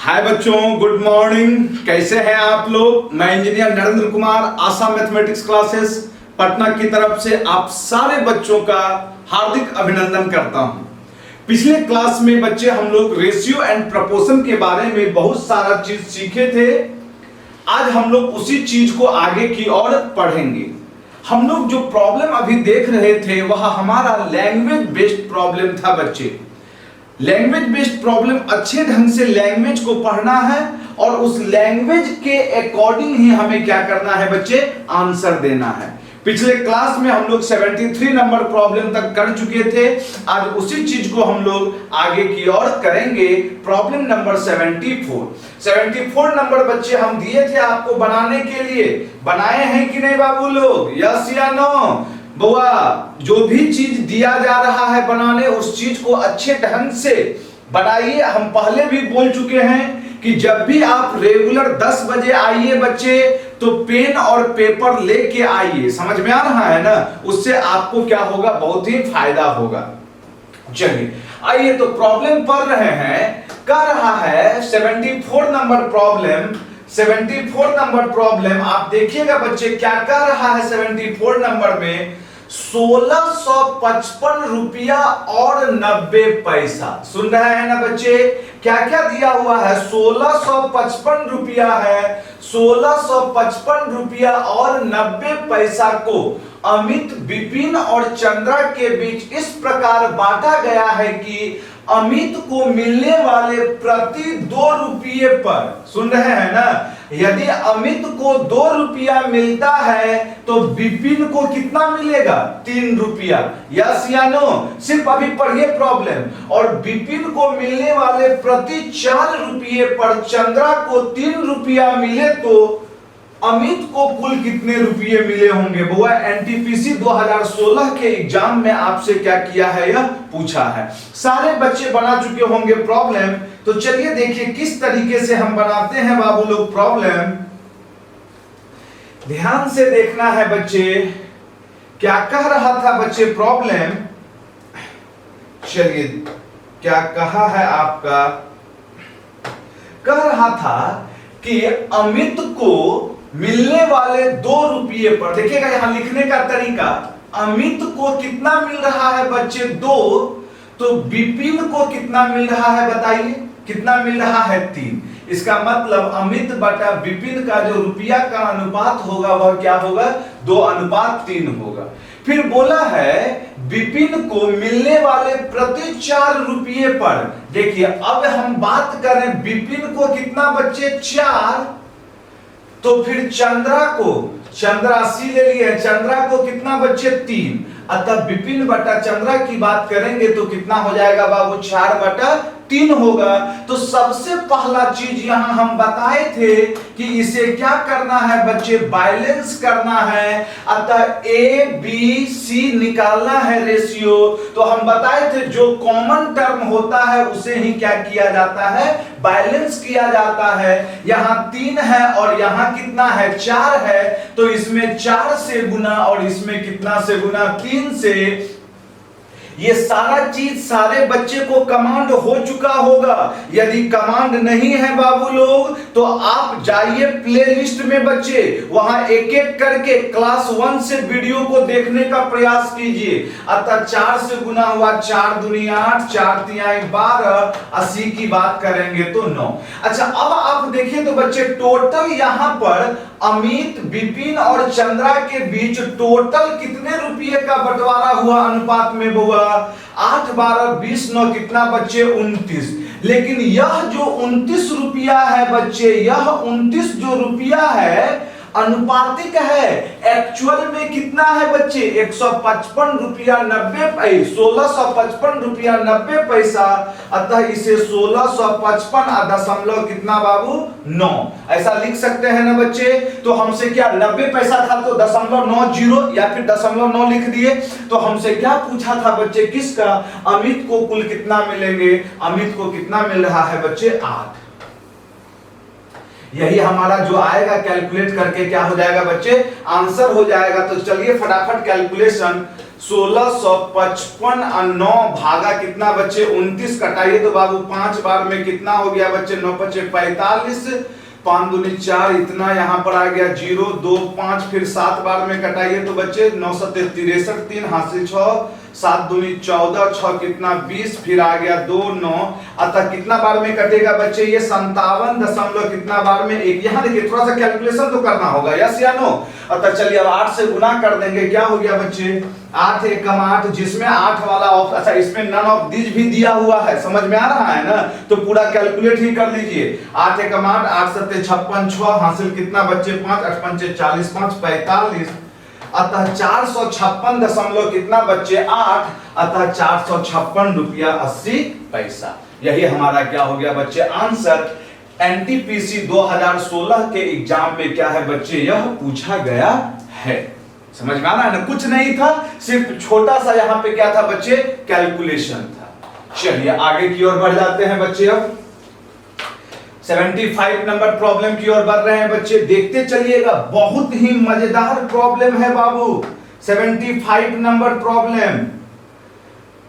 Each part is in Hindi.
हाय बच्चों, गुड मॉर्निंग। कैसे हैं आप लोग? मैं engineer Narendra Kumar, Assam mathematics classes Patna की तरफ से आप सारे बच्चों का हार्दिक अभिनंदन करता हूं। पिछले क्लास में बच्चे हम लोग रेशियो एंड प्रपोर्शन के बारे में बहुत सारा चीज सीखे थे। आज हम लोग उसी चीज को आगे की ओर पढ़ेंगे। हम लोग जो प्रॉब्लम अभी देख रहे थे वह हमारा लैंग्वेज बेस्ड प्रॉब्लम था बच्चे। लैंग्वेज बेस्ड प्रॉब्लम, अच्छे ढंग से लैंग्वेज को पढ़ना है और उस लैंग्वेज के अकॉर्डिंग ही हमें क्या करना है बच्चे, आंसर देना है। पिछले क्लास में हम लोग 73 नंबर प्रॉब्लम तक कर चुके थे। आज उसी चीज को हम लोग आगे की ओर करेंगे। प्रॉब्लम नंबर 74 नंबर बच्चे हम दिए थे आपको बनाने के लिए। बनाए हैं कि नहीं बाबू लोग? यस या नो? बुआ, जो भी चीज दिया जा रहा है बनाने, उस चीज को अच्छे ढंग से बनाइए। हम पहले भी बोल चुके हैं कि जब भी आप रेगुलर 10 बजे आइए बच्चे, तो पेन और पेपर लेके आइए। समझ में आ रहा है ना? उससे आपको क्या होगा, बहुत ही फायदा होगा। चलिए आइए, तो प्रॉब्लम पढ़ रहे हैं। कह रहा है 74 नंबर प्रॉब्लम। 74 नंबर प्रॉब्लम आप देखिएगा बच्चे, क्या कह रहा है 74 नंबर में? 1655 रुपया और 90 पैसा। सुन रहे हैं ना बच्चे? क्या क्या दिया हुआ है? 1655 रुपया है। 1655 रुपया और 90 पैसा को अमित, विपिन और चंद्रा के बीच इस प्रकार बांटा गया है कि अमित को मिलने वाले प्रति 2 रुपये पर, सुन रहे हैं ना, यदि अमित को 2 रुपया मिलता है तो विपिन को कितना मिलेगा? 3 रुपया। यस या नो? सिर्फ अभी पढ़िए प्रॉब्लम। और विपिन को मिलने वाले प्रति 4 रुपये पर चंद्रा को 3 रुपया मिले तो अमित को कुल कितने रुपये मिले होंगे? बुआ, एनटीपीसी 2016 के एग्जाम में आपसे क्या किया है, यह पूछा है। सारे बच्चे बना चुके होंगे प्रॉब्लम। तो चलिए देखिए किस तरीके से हम बनाते हैं बाबू लोग प्रॉब्लम। ध्यान से देखना है बच्चे, क्या कह रहा था बच्चे प्रॉब्लम। चलिए, क्या कहा है आपका? कह रहा था कि अमित को मिलने वाले 2 रुपये पर, देखिएगा यहां लिखने का तरीका, अमित को कितना मिल रहा है बच्चे? 2। तो विपिन को कितना मिल रहा है बताइए? कितना मिल रहा है? 3। इसका मतलब अमित बटा विपिन का जो रुपया का अनुपात होगा वह क्या होगा? 2:3 होगा। फिर बोला है विपिन को मिलने वाले प्रति 4 रुपये पर। देखिए अब हम बात करें विपिन को कितना बच्चे? 4। तो फिर चंद्रा को, चंद्रा सी ले लिए, चंद्रा को कितना बच्चे? 3। अतः विपिन बटा चंद्रा की बात करेंगे तो कितना हो जाएगा बाबू? 4/3 होगा। तो सबसे पहला चीज यहां हम बताए थे कि इसे क्या करना है बच्चे? बैलेंस करना है। अतः ए बी सी निकालना है रेशियो। तो हम बताए थे जो कॉमन टर्म होता है उसे ही क्या किया जाता है? बैलेंस किया जाता है। यहां 3 है और यहां कितना है? 4 है। तो इसमें 4 से गुना और इसमें कितना से गुना? 3 से। ये सारा चीज सारे बच्चे को कमांड हो चुका होगा। यदि कमांड नहीं है बाबू लोग तो आप जाइए प्लेलिस्ट में बच्चे, वहां एक एक करके क्लास 1 से वीडियो को देखने का प्रयास कीजिए। अतः 4 से गुना हुआ 4 दूनी 8, 4 तिहाई 12, 80 की बात करेंगे तो 9। अच्छा, अब आप देखिए तो बच्चे टोटल यहां पर अमित, विपिन और चंद्रा के बीच टोटल कितने रुपये का बंटवारा हुआ अनुपात में बुआ? 8, 12, 20, 9 कितना बच्चे? 29। लेकिन यह जो 29 रुपया है बच्चे, यह 29 जो रुपया है अनुपातिक है। एक्चुअल में कितना है बच्चे? 155 रुपया 90 पैसा, 1655 रुपया 90 पैसा। अतः इसे 1655 दशमलव कितना बाबू? 9 ऐसा लिख सकते हैं ना बच्चे? तो हमसे क्या 90 पैसा था तो 0.90 या फिर 0.9 लिख दिए। तो हमसे क्या पूछा था बच्चे? किसका? अमित को कुल कितना मिलेंगे? अमित को कितना मिल रहा है बच्चे? 8। यही हमारा जो आएगा कैलकुलेट करके क्या हो जाएगा बच्चे? आंसर हो जाएगा। तो चलिए फटाफट कैलकुलेशन 1655 और 9 भागा कितना बच्चे 29 कटाइए तो बाबू 5 बार में कितना हो गया बच्चे 9 पचे 45, 5 दूनी 4, इतना यहाँ पर आ गया 0 2 5, फिर 7 बार में कटाइए तो बच्चे 9 सत्ते 63, 3 हासिल 6, 7 दूनी 14, 6 कितना 20, फिर आ गया 2 9, अतः कितना बार में कटेगा बच्चे ये 57 दशमलव कितना बार में 1। यहाँ देखिए थोड़ा सा कैलकुलेशन तो करना होगा, यस या नो। अतः चलिए अब 8 से गुना कर देंगे, क्या हो गया बच्चे 8 एकम 8, जिसमें 8 वाला ऑप्शन, अच्छा इसमें नन ऑफ दीज भी दिया हुआ है, समझ में आ रहा है ना, तो पूरा कैलकुलेट ही कर लीजिए। 8 एकम 8, 8 सत्ते 56, 6 हासिल कितना बच्चे 5, 8 पंचे 40, 5 45, अतः 456 दशमलव कितना बच्चे 8, अतः 456 रुपया 80 पैसा। यही हमारा क्या हो गया बच्चे आंसर। एनटीपीसी 2016 के एग्जाम में क्या है बच्चे यह पूछा गया है। समझ में आ रहा है ना, कुछ नहीं था, सिर्फ छोटा सा यहाँ पे क्या था बच्चे कैलकुलेशन था। चलिए आगे की ओर बढ़ जाते हैं बच्चे। अब 75 नंबर प्रॉब्लम की ओर बढ़ रहे हैं बच्चे, देखते चलिएगा, बहुत ही मजेदार प्रॉब्लम है बाबू। 75 नंबर प्रॉब्लम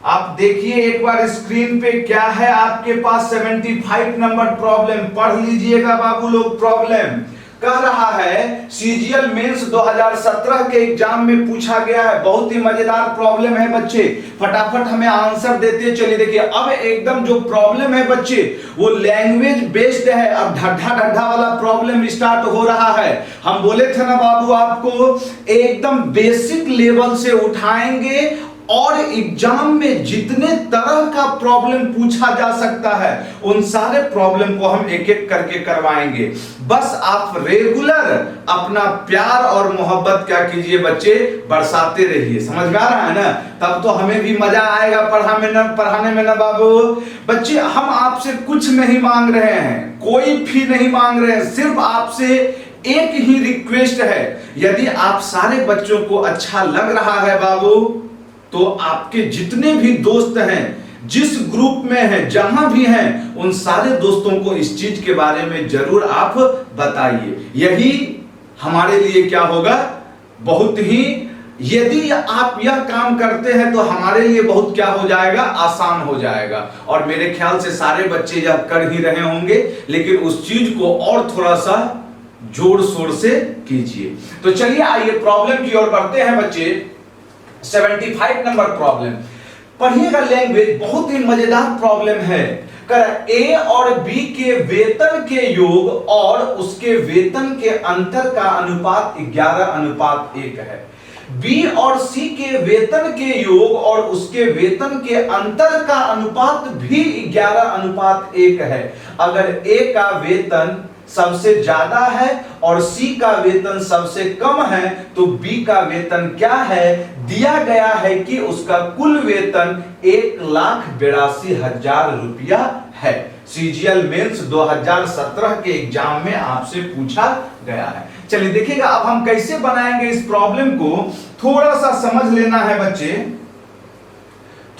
आप देखिए एक बार स्क्रीन पे क्या है आपके पास। 75 नंबर प्रॉब्लम पढ़ लीजिएगा बाबू लोग। प्रॉब्लम कह रहा है सीजीएल मेंस 2017 के एग्जाम में पूछा गया है, बहुत ही मजेदार प्रॉब्लम है बच्चे, फटाफट हमें आंसर देते चलिए। देखिए अब एकदम जो प्रॉब्लम है बच्चे वो लैंग्वेज बेस्ड है। अब ढड्ढा ढड्ढा वाला प्रॉब्लम स्टार्ट हो रहा है। हम बोले थे ना बाबू आपको एकदम बेसिक लेवल से उठाएंगे और एग्जाम में जितने तरह का प्रॉब्लम पूछा जा सकता है उन सारे प्रॉब्लम को हम एक एक करके करवाएंगे। बस आप रेगुलर अपना प्यार और मोहब्बत क्या कीजिए बच्चे बरसाते रहिए। समझ में आ रहा है ना, तब तो हमें भी मजा आएगा पढ़ाने में ना बाबू। बच्चे हम आपसे कुछ नहीं मांग रहे हैं, कोई फी नहीं मांग रहे हैं, सिर्फ आपसे एक ही रिक्वेस्ट है, यदि आप सारे बच्चों को अच्छा लग रहा है बाबू तो आपके जितने भी दोस्त हैं, जिस ग्रुप में हैं, जहां भी हैं, उन सारे दोस्तों को इस चीज के बारे में जरूर आप बताइए। यही हमारे लिए क्या होगा बहुत ही, यदि आप यह काम करते हैं तो हमारे लिए बहुत क्या हो जाएगा आसान हो जाएगा। और मेरे ख्याल से सारे बच्चे यह कर ही रहे होंगे, लेकिन उस चीज को और थोड़ा सा जोर शोर से कीजिए। तो चलिए आइए प्रॉब्लम की ओर बढ़ते हैं बच्चे। 75 नंबर प्रॉब्लम पढ़िएगा, लैंग्वेज बहुत ही मजेदार प्रॉब्लम है। कर ए और बी के वेतन के योग और उसके वेतन के अंतर का अनुपात 11:1 है। बी और सी के वेतन के योग और उसके वेतन के अंतर का अनुपात भी 11:1 है। अगर ए का वेतन सबसे ज्यादा है और सी का वेतन सबसे कम है तो बी का वेतन क्या है, दिया गया है कि उसका कुल वेतन 1,82,000 रुपया है। सीजीएल मेंस 2017 के एग्जाम में आपसे पूछा गया है। चलिए देखिएगा अब हम कैसे बनाएंगे इस प्रॉब्लम को, थोड़ा सा समझ लेना है बच्चे,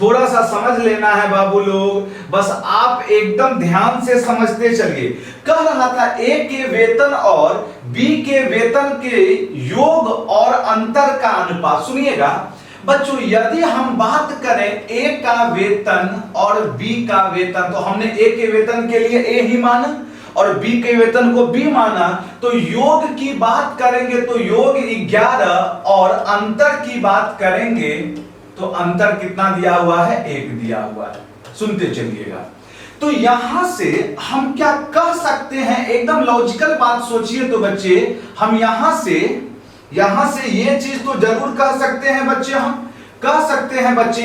थोड़ा सा समझ लेना है बाबू लोग, बस आप एकदम ध्यान से समझते चलिए। कह रहा था ए के वेतन और बी के वेतन के योग और अंतर का अनुपात। सुनिएगा बच्चों, यदि हम बात करें ए का वेतन और बी का वेतन, तो हमने ए के वेतन के लिए ए ही माना और बी के वेतन को बी माना, तो योग की बात करेंगे तो योग 11 और अंतर की बात करेंगे तो अंतर कितना दिया हुआ है, 1 दिया हुआ है। सुनते चलिएगा। तो यहां से हम क्या कह सकते हैं, एकदम लॉजिकल बात सोचिए तो बच्चे, हम यहां से ये चीज तो जरूर कह सकते हैं बच्चे, हम कह सकते हैं बच्चे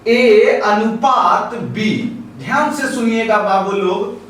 ए अनुपात बी। ध्यान से सुनिएगा बाबू लोग,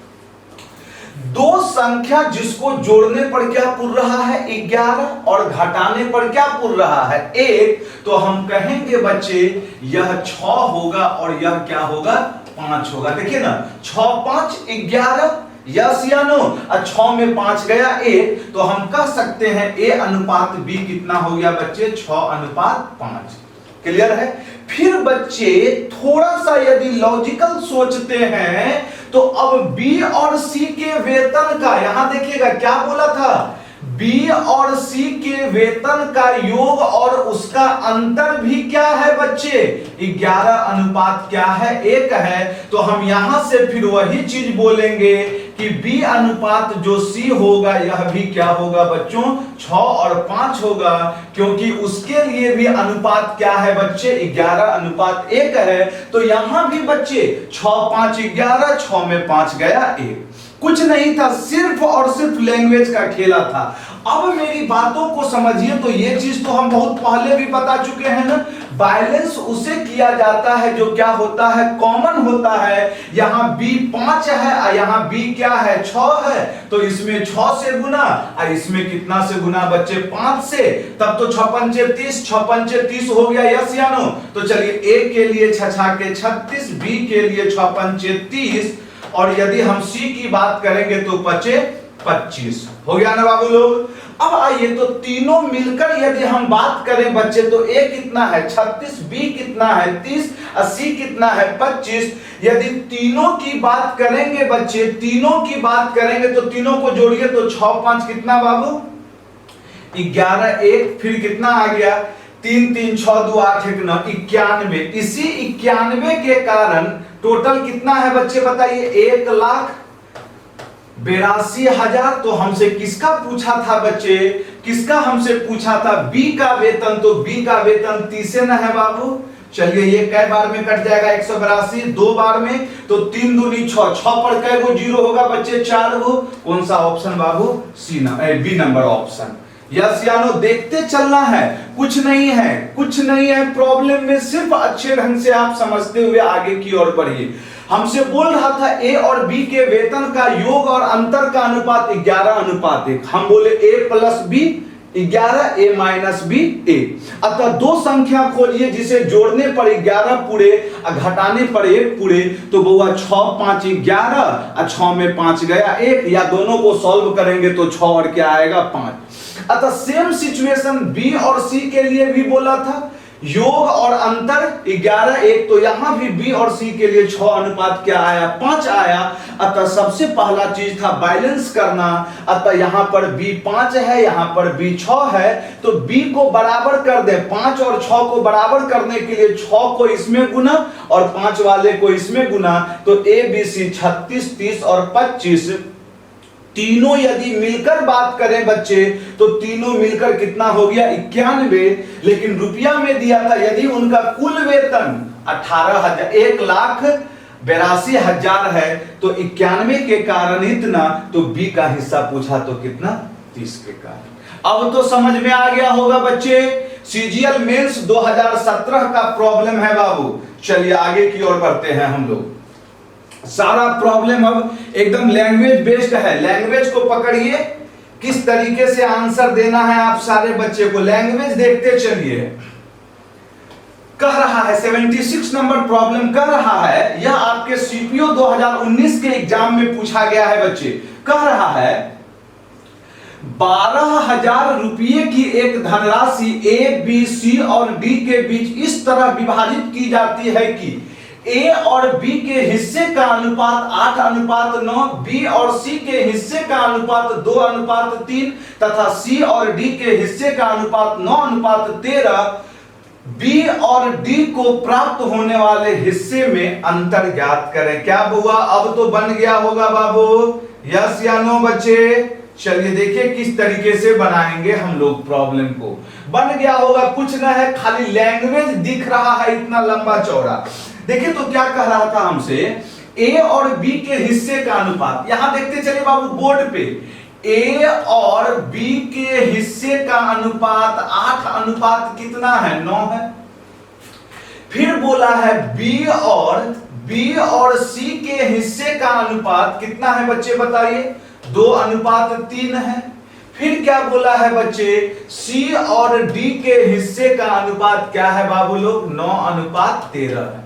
दो संख्या जिसको जोड़ने पर क्या पुर रहा है 11 और घटाने पर क्या पुर रहा है 1, तो हम कहेंगे बच्चे यह 6 होगा और यह क्या होगा 5 होगा। देखिए ना 6 5 11, यस या नो, 6 में 5 गया 1, तो हम कह सकते हैं ए अनुपात बी कितना हो गया बच्चे 6:5। क्लियर है। फिर बच्चे थोड़ा सा यदि लॉजिकल सोचते हैं तो अब बी और सी के वेतन का, यहां देखिएगा क्या बोला था, बी और सी के वेतन का योग और उसका अंतर भी क्या है बच्चे? 11 अनुपात क्या है? 1 है। तो हम यहां से फिर वही चीज बोलेंगे कि बी अनुपात जो सी होगा यह भी क्या होगा बच्चों? 6 और 5 होगा, क्योंकि उसके लिए भी अनुपात क्या है बच्चे? 11 अनुपात 1 है। तो यहां भी बच्चे 6 5 11, 6 में 5 गया 1। कुछ नहीं था, सिर्फ और सिर्फ लैंग्वेज का खेला था। अब मेरी बातों को समझिए, तो ये चीज तो हम बहुत पहले भी बता चुके हैं ना। बैलेंस उसे किया जाता है जो क्या होता है? कॉमन होता है। यहां b 5 है और यहां b क्या है? 6 है। तो इसमें 6 से गुना और इसमें कितना से गुना बच्चे? 5 से। तब तो 6 पंचे 30, 6 पंचे 30 हो गया, यस या नो? तो चलिए a के लिए 6 के 36, b के लिए 6 पंचे 30, और यदि हम सी की बात करेंगे तो बचे 25। हो गया ना बाबू लोग? अब आइए, तो तीनों मिलकर यदि हम बात करें बच्चे, तो ए कितना है? 36, बी कितना है? 30, और सी कितना है? 25। यदि तीनों की बात करेंगे बच्चे, तीनों की बात करेंगे तो तीनों को जोड़िए तो 6 5 कितना बाबू? 11, 1, फिर कितना आ गया? 3 3 6 2 8 1 9, 91। इसी 91 के कारण टोटल कितना है बच्चे बताइए? 1,82,000। तो हमसे किसका पूछा था बच्चे? किसका हमसे पूछा था? बी का वेतन। तो बी का वेतन 30 न है बाबू? चलिए, ये कै बार में कट जाएगा? 182 2 बार में, तो 3 दूनी 6, 6 पर कै गो जीरो होगा बच्चे? 4 गो। कौन सा ऑप्शन बाबू? C number, B number option. Yes या नो? देखते चलना है, कुछ नहीं है, कुछ नहीं है प्रॉब्लम में, सिर्फ अच्छे ढंग से आप समझते हुए आगे की ओर बढ़िए। हमसे बोल रहा था ए और बी के वेतन का योग और अंतर का अनुपात 11 अनुपात 1। हम बोले ए प्लस बी 11, ए माइनस बी 1। अतः दो संख्या खोजिए जिसे जोड़ने पर 11 पूरे और घटाने पर 1 पूरे। तो बउआ 6 5 11 और 6 में 5 गया 1, या दोनों को सॉल्व करेंगे तो 6 और क्या आएगा? 5। अतः सेम सिचुएशन बी और सी के लिए भी बोला था, योग और अंतर 11 1। तो यहां भी बी और सी के लिए 6 अनुपात क्या आया? 5 आया। अतः सबसे पहला चीज था बैलेंस करना। अतः यहां पर बी 5 है, यहां पर बी 6 है, तो बी को बराबर कर दे। 5 और 6 को बराबर करने के लिए 6 को इसमें गुना और 5 वाले को इसमें गुना। तो ए बी सी 36 30 और 25, तीनों यदि मिलकर बात करें बच्चे तो तीनों मिलकर कितना हो गया? 91। लेकिन रुपया में दिया था, यदि उनका कुल वेतन 18,000 1,82,000 है, तो 91 के कारण इतना, तो बी का हिस्सा पूछा तो कितना? 30 के कारण। अब तो समझ में आ गया होगा बच्चे, सीजीएल मेंस 2017 का प्रॉब्लम है बाबू। चलिए आगे की ओर बढ़ते हैं हम लोग। सारा प्रॉब्लम अब एकदम लैंग्वेज बेस्ड है। लैंग्वेज को पकड़िए, किस तरीके से आंसर देना है आप सारे बच्चे को। लैंग्वेज देखते चलिए। कह रहा है 76 नंबर प्रॉब्लम कह रहा है, यह आपके सीपीओ 2019 के एग्जाम में पूछा गया है बच्चे। कह रहा है 12,000 रुपये की एक धनराशि ए बी सी और डी के बीच इस तरह विभाजित की जाती है कि ए और बी के हिस्से का अनुपात 8 अनुपात 9, बी और सी के हिस्से का अनुपात 2 अनुपात 3 तथा सी और डी के हिस्से का अनुपात 9 अनुपात 13। बी और डी को प्राप्त होने वाले हिस्से में अंतर ज्ञात करें। क्या बुआ? अब तो बन गया होगा बाबू? यस या नो बच्चे? चलिए देखिए किस तरीके से बनाएंगे हम लोग प्रॉब्लम को। बन गया होगा, कुछ ना है, खाली लैंग्वेज दिख रहा है इतना लंबा चौड़ा। देखिए तो क्या कह रहा था हमसे, ए और बी के हिस्से का अनुपात। यहां देखते चलिए बाबू बोर्ड पे, ए और बी के हिस्से का अनुपात 8 अनुपात कितना है? 9 है। फिर बोला है बी और सी के हिस्से का अनुपात कितना है बच्चे बताइए? 2 अनुपात 3 है। फिर क्या बोला है बच्चे? सी और डी के हिस्से का अनुपात क्या है बाबू लोग? 9 अनुपात 13 है।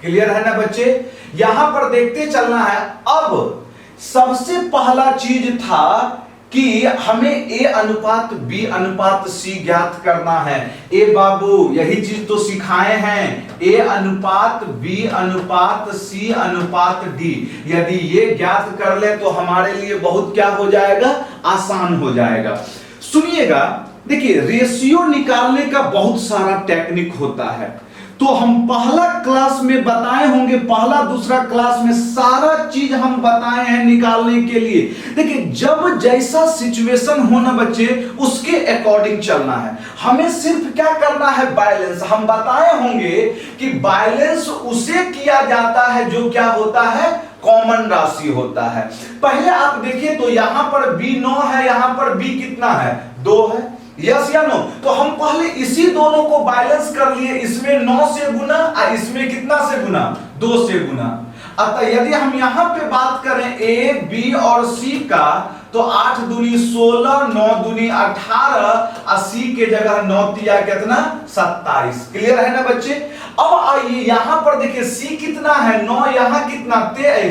क्लियर है ना बच्चे? यहां पर देखते चलना है। अब सबसे पहला चीज था कि हमें ए अनुपात बी अनुपात सी ज्ञात करना है। ए बाबू यही चीज तो सिखाए हैं, ए अनुपात बी अनुपात सी अनुपात डी। यदि ये ज्ञात कर ले तो हमारे लिए बहुत क्या हो जाएगा? आसान हो जाएगा। सुनिएगा, देखिए रेशियो निकालने का बहुत सारा टेक्निक होता है, तो हम पहला क्लास में बताए होंगे, पहला दूसरा क्लास में सारा चीज हम बताए हैं निकालने के लिए। देखिए जब जैसा सिचुएशन हो ना बच्चे, उसके अकॉर्डिंग चलना है। हमें सिर्फ क्या करना है, बैलेंस। हम बताए होंगे कि बैलेंस उसे किया जाता है जो क्या होता है, कॉमन राशि होता है। पहले आप देखिए तो यहां पर b 9 है, यहां पर b कितना है, 2 है, यस या नो। तो हम पहले इसी दोनों को बैलेंस कर लिए, इसमें 9 से गुना और इसमें कितना से गुना, 2 से गुना। अतः यदि हम यहां पे बात करें a, b और c का, तो 8 दूनी 16, 9 दूनी 18, 80 के जगह 9 तिया कितना, 27। क्लियर है ना बच्चे। अब आइए यहां पर देखिए c कितना है, 9, यहां कितना,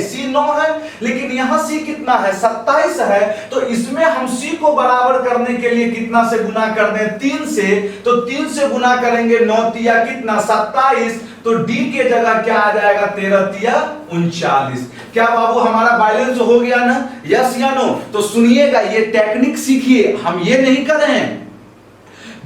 c 9 है, लेकिन यहां c कितना है, 27 है। तो इसमें हम c को बराबर करने के लिए कितना से गुना कर दें, 3 से। तो 3 से गुना करेंगे, 9 तिया कितना, 27। तो d के जगह क्या आ जाएगा, 13 तिया 39। क्या बाबू हमारा बैलेंस हो गया ना, यस या नो। तो सुनिएगा, ये टेक्निक सीखिए, हम ये नहीं कर रहे हैं,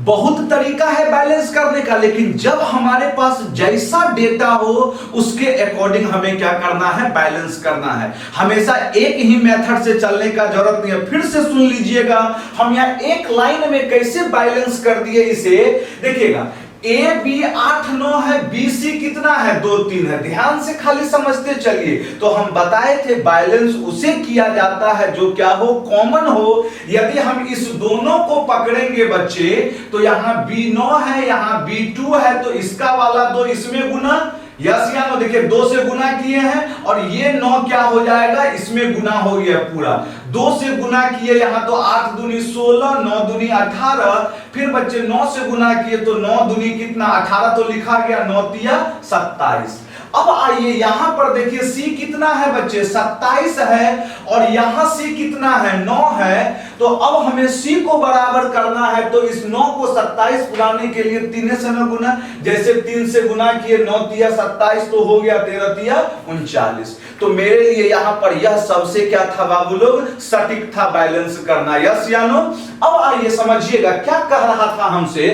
बहुत तरीका है बैलेंस करने का, लेकिन जब हमारे पास जैसा डेटा हो उसके अकॉर्डिंग हमें क्या करना है, बैलेंस करना है। हमेशा एक ही मेथड से चलने का जरूरत नहीं है। फिर से सुन लीजिएगा, हम यहां एक लाइन में कैसे बैलेंस कर दिए इसे, देखिएगा ए बी 8 9 है, बी सी कितना है, 2 3 है। ध्यान से खाली समझते चलिए। तो हम बताए थे बैलेंस उसे किया जाता है जो क्या हो, कॉमन हो। यदि हम इस दोनों को पकड़ेंगे बच्चे, तो यहां b9 है, यहां b2 है, तो इसका वाला 2 इसमें गुना, यस या नो। देखिए 2 से गुना किए हैं और ये 9 क्या हो जाएगा, इसमें गुना हो गया पूरा। 2 से गुना किए यहां, तो 8 दूनी 16, 9 दूनी 18। फिर बच्चे 9 से गुना किए तो 9 दूनी कितना, 18 तो लिखा गया, 9 तिया 27। अब आइए यहां पर देखिए c कितना है बच्चे, 27 है, और यहां c कितना है, 9 है। तो अब हमें c को बराबर करना है, तो इस 9 को 27 गुनाने के लिए 3 से न गुना, जैसे 3 से गुना किए, 9 तिया 27, तो हो गया 13 तिया 39। तो मेरे लिए यहां पर यह सबसे क्या था बाबू लोग, सटीक था बैलेंस करना, यस या नो। अब आइए समझिएगा क्या कह रहा था हमसे,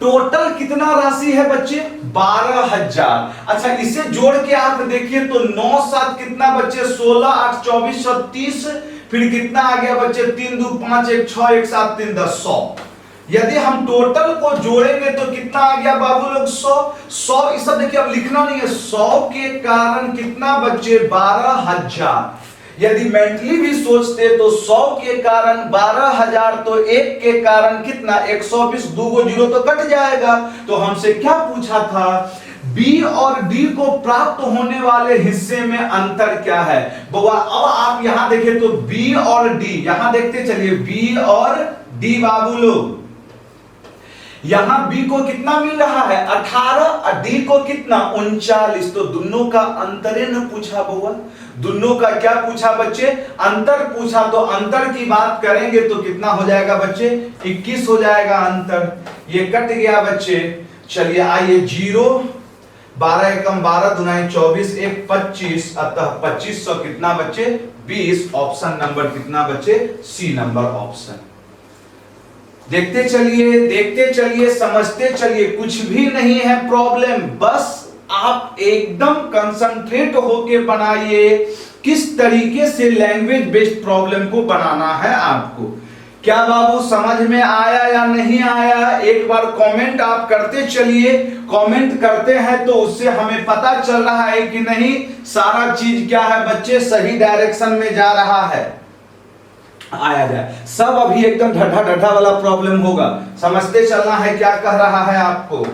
टोटल कितना राशि है बच्चे, 12,000। अच्छा इसे जोड़ के आप देखिए तो 9 7 कितना बच्चे, 16 8 24 30। फिर कितना आ गया बच्चे, 3 2 5 1 6 1 7 3 10, 100। यदि हम टोटल को जोड़ेंगे तो कितना आ गया बाबू लोग, 100। इस सब देखिए अब लिखना नहीं है, 100 के कारण कितना बच्चे, 12,000। यदि मेंटली भी सोचते तो 100 के कारण 12,000, तो 1 के कारण कितना, 120, 2 को 0 तो कट जाएगा। तो हमसे क्या पूछा था, B और D को प्राप्त होने वाले हिस्से में अंतर क्या है। बाबा अब आप यहां देखें तो B और D, यहां देखते चलिए B और D बाबू लोग, यहां B को कितना मिल रहा है, 18, और D को कितना, 39। तो दोनों का अंतरे न पूछा बउआ, दोनों का क्या पूछा बच्चे, अंतर पूछा। तो अंतर की बात करेंगे तो कितना हो जाएगा बच्चे, 21 हो जाएगा अंतर। ये कट गया बच्चे। चलिए आइए 0, 12 एकम 12 दुनाई 24 1 25, अतः 2500 कितना बच्चे, 20। ऑप्शन नंबर कितना बच्चे, सी नंबर ऑप्शन। देखते चलिए समझते चलिए, कुछ भी नहीं है प्रॉब्लम, बस आप एकदम कंसंट्रेट होके बनाइए किस तरीके से लैंग्वेज बेस्ड प्रॉब्लम को बनाना है आपको। क्या बाबू समझ में आया या नहीं आया, एक बार कमेंट आप करते चलिए। कमेंट करते हैं तो उससे हमें पता चल रहा है कि नहीं सारा चीज क्या है बच्चे, सही डायरेक्शन में जा रहा है। आया जाए सब अभी एकदम ढड्ढा ढड्ढा वाला प्रॉब्लम होगा, समझते चलना है क्या कह रहा है आपको।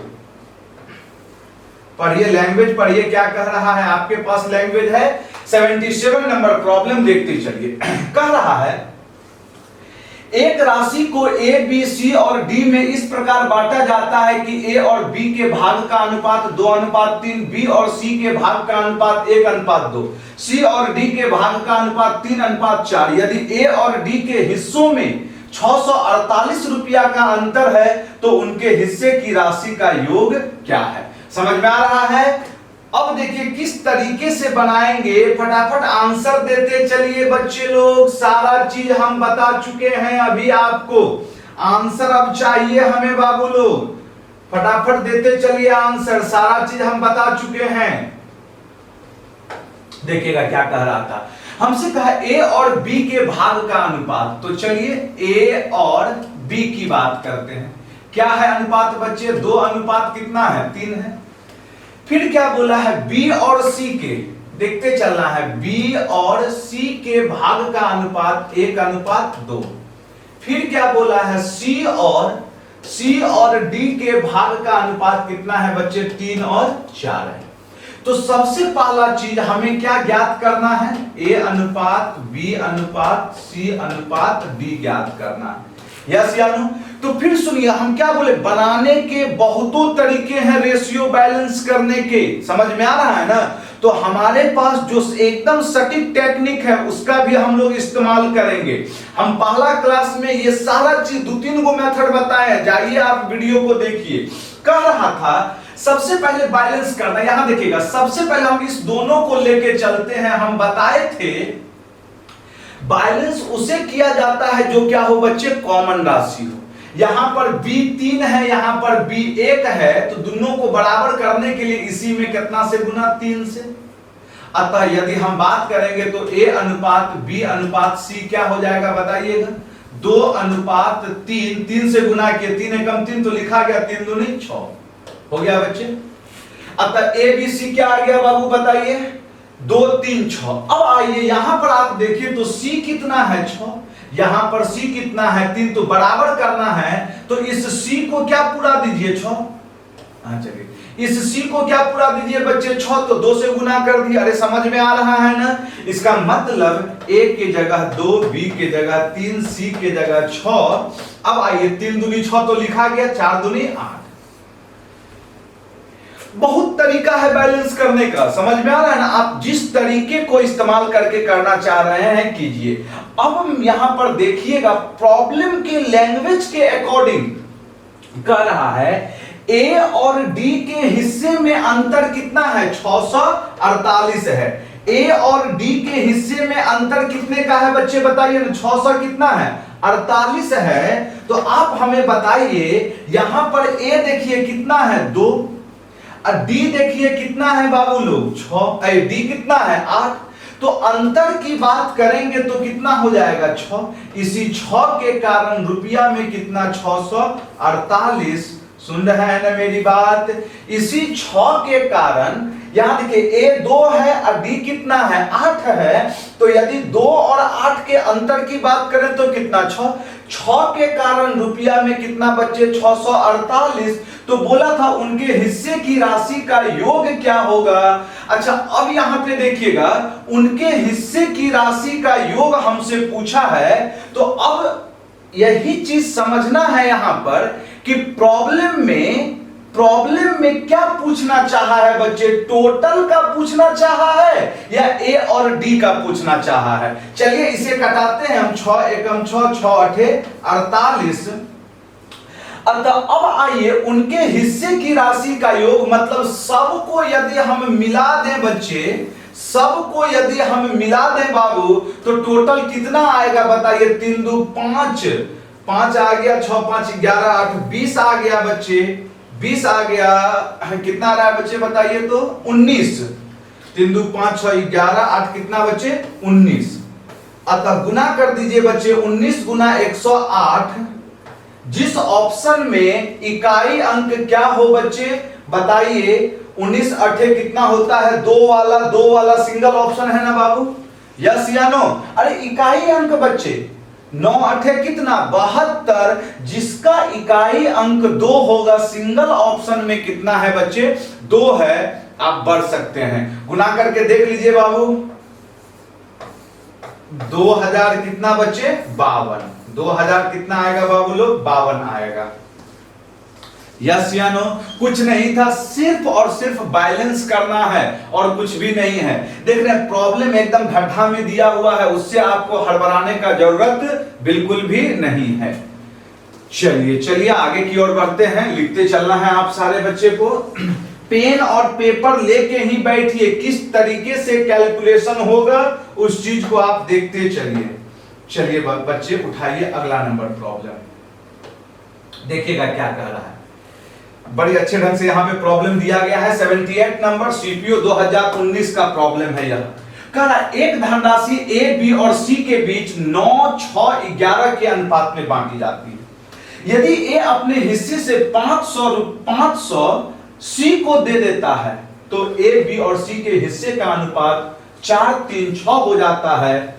पढ़िए लैंग्वेज, पढ़िए क्या कह रहा है, आपके पास लैंग्वेज है। 77 नंबर प्रॉब्लम देखते चलिए। कह रहा है एक राशि को ए बी सी और डी में इस प्रकार बांटा जाता है कि ए और बी के भाग का अनुपात 2:3, बी और सी के भाग का अनुपात 1:2, सी और डी के भाग का अनुपात 3:4। यदि ए और डी के हिस्सों में 648 रुपया का अंतर है तो उनके हिस्से की राशि का योग क्या है। समझ में आ रहा है। अब देखिए किस तरीके से बनाएंगे, फटाफट आंसर देते चलिए बच्चे लोग। सारा चीज हम बता चुके हैं अभी आपको, आंसर अब चाहिए हमें बाबू लोग, फटाफट देते चलिए आंसर, सारा चीज हम बता चुके हैं। देखिएगा क्या कह रहा था, हमसे कहा ए और बी के भाग का अनुपात, तो चलिए ए और बी की बात करते हैं। क्या है अनुपात बच्चे? 2 अनुपात कितना है? 3 है। फिर क्या बोला है? बी और सी के, देखते चलना है, बी और सी के भाग का अनुपात 1:2। फिर क्या बोला है? सी और डी के भाग का अनुपात कितना है बच्चे? 3 और 4 है। तो सबसे पहला चीज हमें क्या ज्ञात करना है? ए अनुपात बी अनुपात सी अनुपात डी ज्ञात करना है। यस या नो? तो फिर सुनिए हम क्या बोले, बनाने के बहुतों तरीके हैं रेशियो बैलेंस करने के, समझ में आ रहा है ना? तो हमारे पास जो एकदम सटीक टेक्निक है उसका भी हम लोग इस्तेमाल करेंगे। हम पहला क्लास में ये सारा चीज 2-3 गो मेथड बताए, जाइए आप वीडियो को देखिए। कह रहा था सबसे पहले बैलेंस करना, यहां देखिएगा, सबसे पहले हम इस दोनों को लेके चलते हैं। हम बताए थे बैलेंस उसे किया जाता है जो क्या हो बच्चे? कॉमन राशि हो। यहां पर b 3 है, यहां पर b 1 है, तो दोनों को बराबर करने के लिए इसी में कितना से गुना? 3 से। अतः यदि हम बात करेंगे तो a अनुपात b अनुपात c क्या हो जाएगा बताइएगा? 2:3, 3 से गुना किया, 3 एकम 3 तो लिखा गया 3 दूनी 6 हो गया बच्चे। अतः a b c क्या आ गया बाबू बताइए? 2 3 6। अब आइए यहां पर आप देखिए तो c कितना है? 6, यहां पर c कितना है? 3, तो बराबर करना है तो इस c को क्या पूरा दीजिए? 6। हाँ चलिए, इस c को क्या पूरा दीजिए बच्चे? 6, तो 2 से गुना कर दिया। अरे समझ में आ रहा है ना? इसका मतलब a के जगह 2, b के जगह 3, c के जगह 6। अब आइए 3 दूनी 6 तो लिखा गया, 4 दूनी 8। बहुत तरीका है बैलेंस करने का, समझ में आ रहा है ना? आप जिस तरीके को इस्तेमाल करके करना चाह रहे हैं कीजिए। अब हम यहां पर देखिएगा प्रॉब्लम के लैंग्वेज के अकॉर्डिंग कह रहा है ए और डी के हिस्से में अंतर कितना है? 648 है। ए और डी के हिस्से में अंतर कितने का है बच्चे बताइए ना? 600 कितना है? 48 है। तो आप हमें बताइए यहां पर ए देखिए कितना है? 2, और डी देखिए कितना है बाबू लोग? 6। डी कितना है? 8। तो अंतर की बात करेंगे तो कितना हो जाएगा? 6। इसी 6 के कारण रुपया में कितना? 648। सुन रहे हैं ना मेरी बात? इसी 6 के कारण यहां देखिए ए 2 है और डी कितना है? 8 है। तो यदि 2 और 8 के अंतर की बात करें तो कितना? 6। 6 के कारण रुपया में कितना बच्चे? 648। तो बोला था उनके हिस्से की राशि का योग क्या होगा? अच्छा अब यहां पे देखिएगा उनके हिस्से की राशि का योग हमसे पूछा है। तो अब यही चीज समझना है यहां पर कि प्रॉब्लम में क्या पूछना चाहा है बच्चे? टोटल का पूछना चाहा है या ए और डी का पूछना चाहा है? चलिए इसे कटाते हैं हम। 6 एकम 6, 6 8 48। अतः अब आइए उनके हिस्से की राशि का योग, मतलब सबको यदि हम मिला दें बच्चे, सबको यदि हम मिला दें बाबू, तो टोटल कितना आएगा बताइए? 3 2 5, 5 आ गया, 6 5 11 8 20 आ गया बच्चे। 20 आ गया, कितना आ रहा है बच्चे बताइए तो? 19। 3 2 5 6 11 8 कितना बच्चे? 19। अतः गुना कर दीजिए बच्चे, 19 गुना 108। जिस ऑप्शन में इकाई अंक क्या हो बच्चे बताइए? 19 8 कितना होता है? 2 वाला सिंगल ऑप्शन है ना बाबू? यस या नो? अरे इकाई अंक बच्चे 9 8 कितना? 72। जिसका इकाई अंक 2 होगा, सिंगल ऑप्शन में कितना है बच्चे? 2 है। आप बढ़ सकते हैं, गुना करके देख लीजिए बाबू। 2000 कितना बच्चे? 52। 2000 कितना आएगा बाबू लोग? 52 आएगा। यस या नो? कुछ नहीं था, सिर्फ और सिर्फ बैलेंस करना है और कुछ भी नहीं है। देख रहे हैं प्रॉब्लम एकदम गड्ढा में दिया हुआ है, उससे आपको हड़बड़ाने का जरूरत बिल्कुल भी नहीं है। चलिए आगे की ओर बढ़ते हैं, लिखते चलना है आप सारे बच्चे को। पेन और पेपर लेके ही बैठिए, किस तरीके से कैलकुलेशन होगा उस चीज को आप देखते चलिए। चलिए बच्चे उठाइए अगला नंबर प्रॉब्लम, देखिएगा क्या कह रहा है। बड़ी अच्छे ढंग से यहाँ पे प्रॉब्लम दिया गया है। 78 नंबर सीपीओ 2019 का प्रॉब्लम है यह। कह रहा एक धनराशि ए, बी और सी के बीच 9, 6, 11 के अनुपात में बांटी जाती है। यदि ए अपने हिस्से से 500 सी को दे देता है तो ए, बी और सी के हिस्से का अनुपात 4, 3, 6 हो जाता है।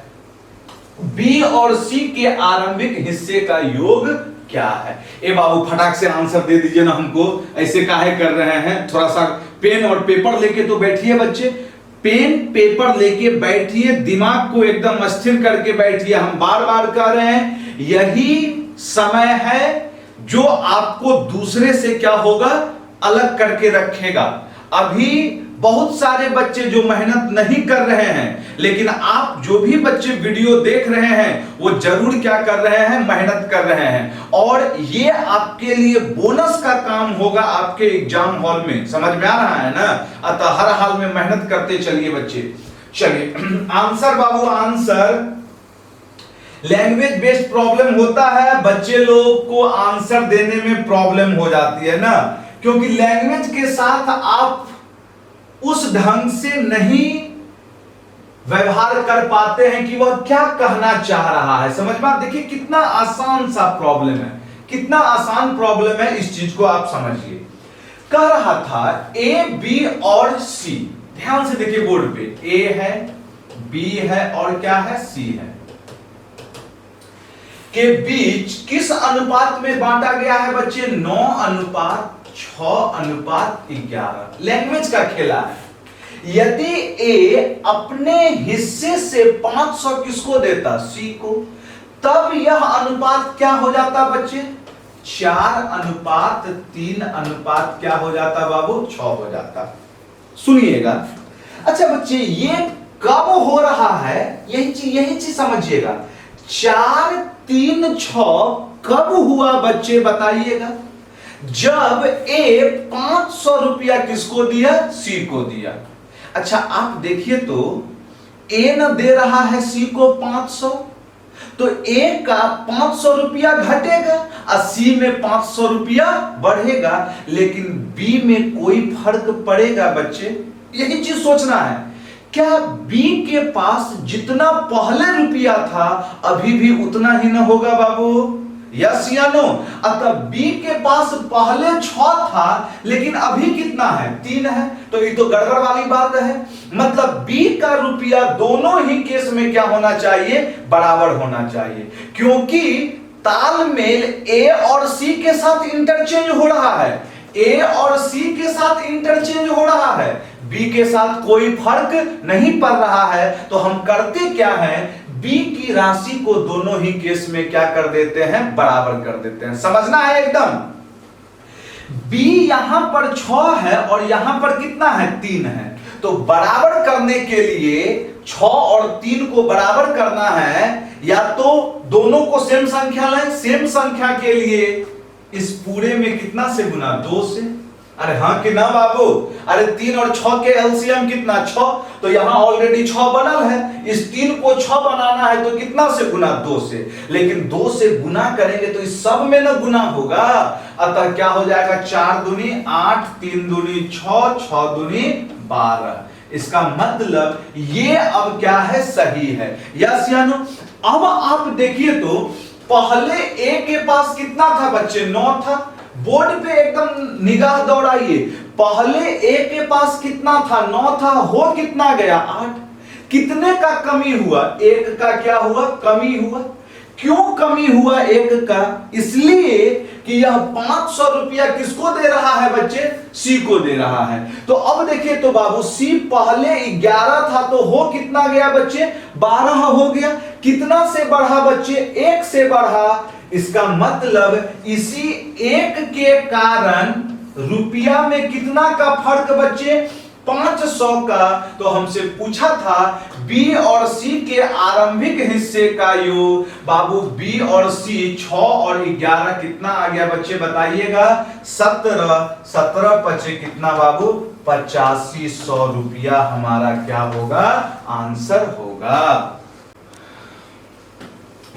बी और सी के आरंभिक हिस्से का योग क्या है? ए बाबू फटाक से आंसर दे दीजिए ना हमको, ऐसे काहे कर रहे हैं? थोड़ा सा पेन और पेपर लेके तो बैठिए बच्चे, पेन पेपर लेके बैठिए, दिमाग को एकदम स्थिर करके बैठिए। हम बार बार कह रहे हैं यही समय है जो आपको दूसरे से क्या होगा, अलग करके रखेगा। अभी बहुत सारे बच्चे जो मेहनत नहीं कर रहे हैं, लेकिन आप जो भी बच्चे वीडियो देख रहे हैं वो जरूर क्या कर रहे हैं, मेहनत कर रहे हैं। और ये आपके लिए बोनस का काम होगा आपके एग्जाम हॉल में, समझ में आ रहा है ना? अतः हर हाल में मेहनत करते चलिए बच्चे। चलिए आंसर बाबू, आंसर लैंग्वेज बेस्ड प्रॉब्लम होता है, बच्चे लोग को आंसर देने में प्रॉब्लम हो जाती है ना, क्योंकि लैंग्वेज के साथ आप उस ढंग से नहीं व्यवहार कर पाते हैं कि वह क्या कहना चाह रहा है। समझ में? देखिए कितना आसान सा प्रॉब्लम है, कितना आसान प्रॉब्लम है, इस चीज को आप समझिए। कह रहा था ए, बी और सी, ध्यान से देखिए बोर्ड पे, ए है, बी है और क्या है, सी है, के बीच किस अनुपात में बांटा गया है बच्चे? 9:6:11। लैंग्वेज का खेला है। यदि ए अपने हिस्से से 500 किसको देता? सी को, तब यह अनुपात क्या हो जाता बच्चे? 4:3 क्या हो जाता बाबू? 6 हो जाता। सुनिएगा, अच्छा बच्चे ये कब हो रहा है, यही चीज समझिएगा। 4, 3, 6 कब हुआ बच्चे बताइएगा? जब ए 500 रुपया किसको दिया? सी को दिया। अच्छा आप देखिए तो ए न दे रहा है सी को 500, तो ए का 500 रुपया घटेगा और सी में 500 रुपया बढ़ेगा, लेकिन बी में कोई फर्क पड़ेगा बच्चे? यही चीज सोचना है। क्या बी के पास जितना पहले रुपया था अभी भी उतना ही ना होगा बाबू? यस या नो? अतः बी के पास पहले 6 था लेकिन अभी कितना है? 3 है, तो ये तो गड़बड़ वाली बात है। मतलब बी का रुपया दोनों ही केस में क्या होना चाहिए? बराबर होना चाहिए, क्योंकि तालमेल ए और सी के साथ इंटरचेंज हो रहा है, ए और सी के साथ इंटरचेंज हो रहा है, बी के साथ कोई फर्क नहीं पड़ रहा है। तो हम करते क्या हैं? बी की राशि को दोनों ही केस में क्या कर देते हैं? बराबर कर देते हैं। समझना है एकदम। बी यहां पर 6 है और यहां पर कितना है? 3 है। तो बराबर करने के लिए 6 और 3 को बराबर करना है, या तो दोनों को सेम संख्या लें, सेम संख्या के लिए इस पूरे में कितना से गुना? 2 से। अरे हाँ कि ना बाबू? अरे 3 और 6 के एलसीएम कितना? 6, तो यहां ऑलरेडी 6 बनल है, इस 3 को 6 बनाना है तो कितना से गुना? 2 से। लेकिन 2 से गुना करेंगे तो इस सब में ना गुना होगा, अतः क्या हो जाएगा? 4 दूनी 8, 3 दूनी 6, 6 दूनी 12। इसका मतलब ये अब क्या है? सही है। यस या नो? अब आप देखिए तो पहले ए के पास कितना था बच्चे? 9 था। बोर्ड पे एकदम निगाह दौड़ाइए, पहले ए के पास कितना था? 9 था, हो कितना गया? 8। कितने का कमी हुआ? 1 का क्या हुआ? कमी हुआ। क्यों कमी हुआ 1 का? इसलिए कि यह 500 रुपया किसको दे रहा है बच्चे? सी को दे रहा है। तो अब देखिए तो बाबू, सी पहले 11 था तो हो कितना गया बच्चे? 12 हो गया। कितना से बढ़ा बच्चे? 1 से बढ़ा। इसका मतलब इसी 1 के कारण रुपया में कितना का फर्क बच्चे? 500 का, तो हमसे पूछा था बी और सी के आरंभिक हिस्से का योग। बाबू बी और सी 6 और 11 कितना आ गया बच्चे बताइएगा? 17। 17 पचे कितना बाबू? 8500 रुपया हमारा क्या होगा? आंसर होगा।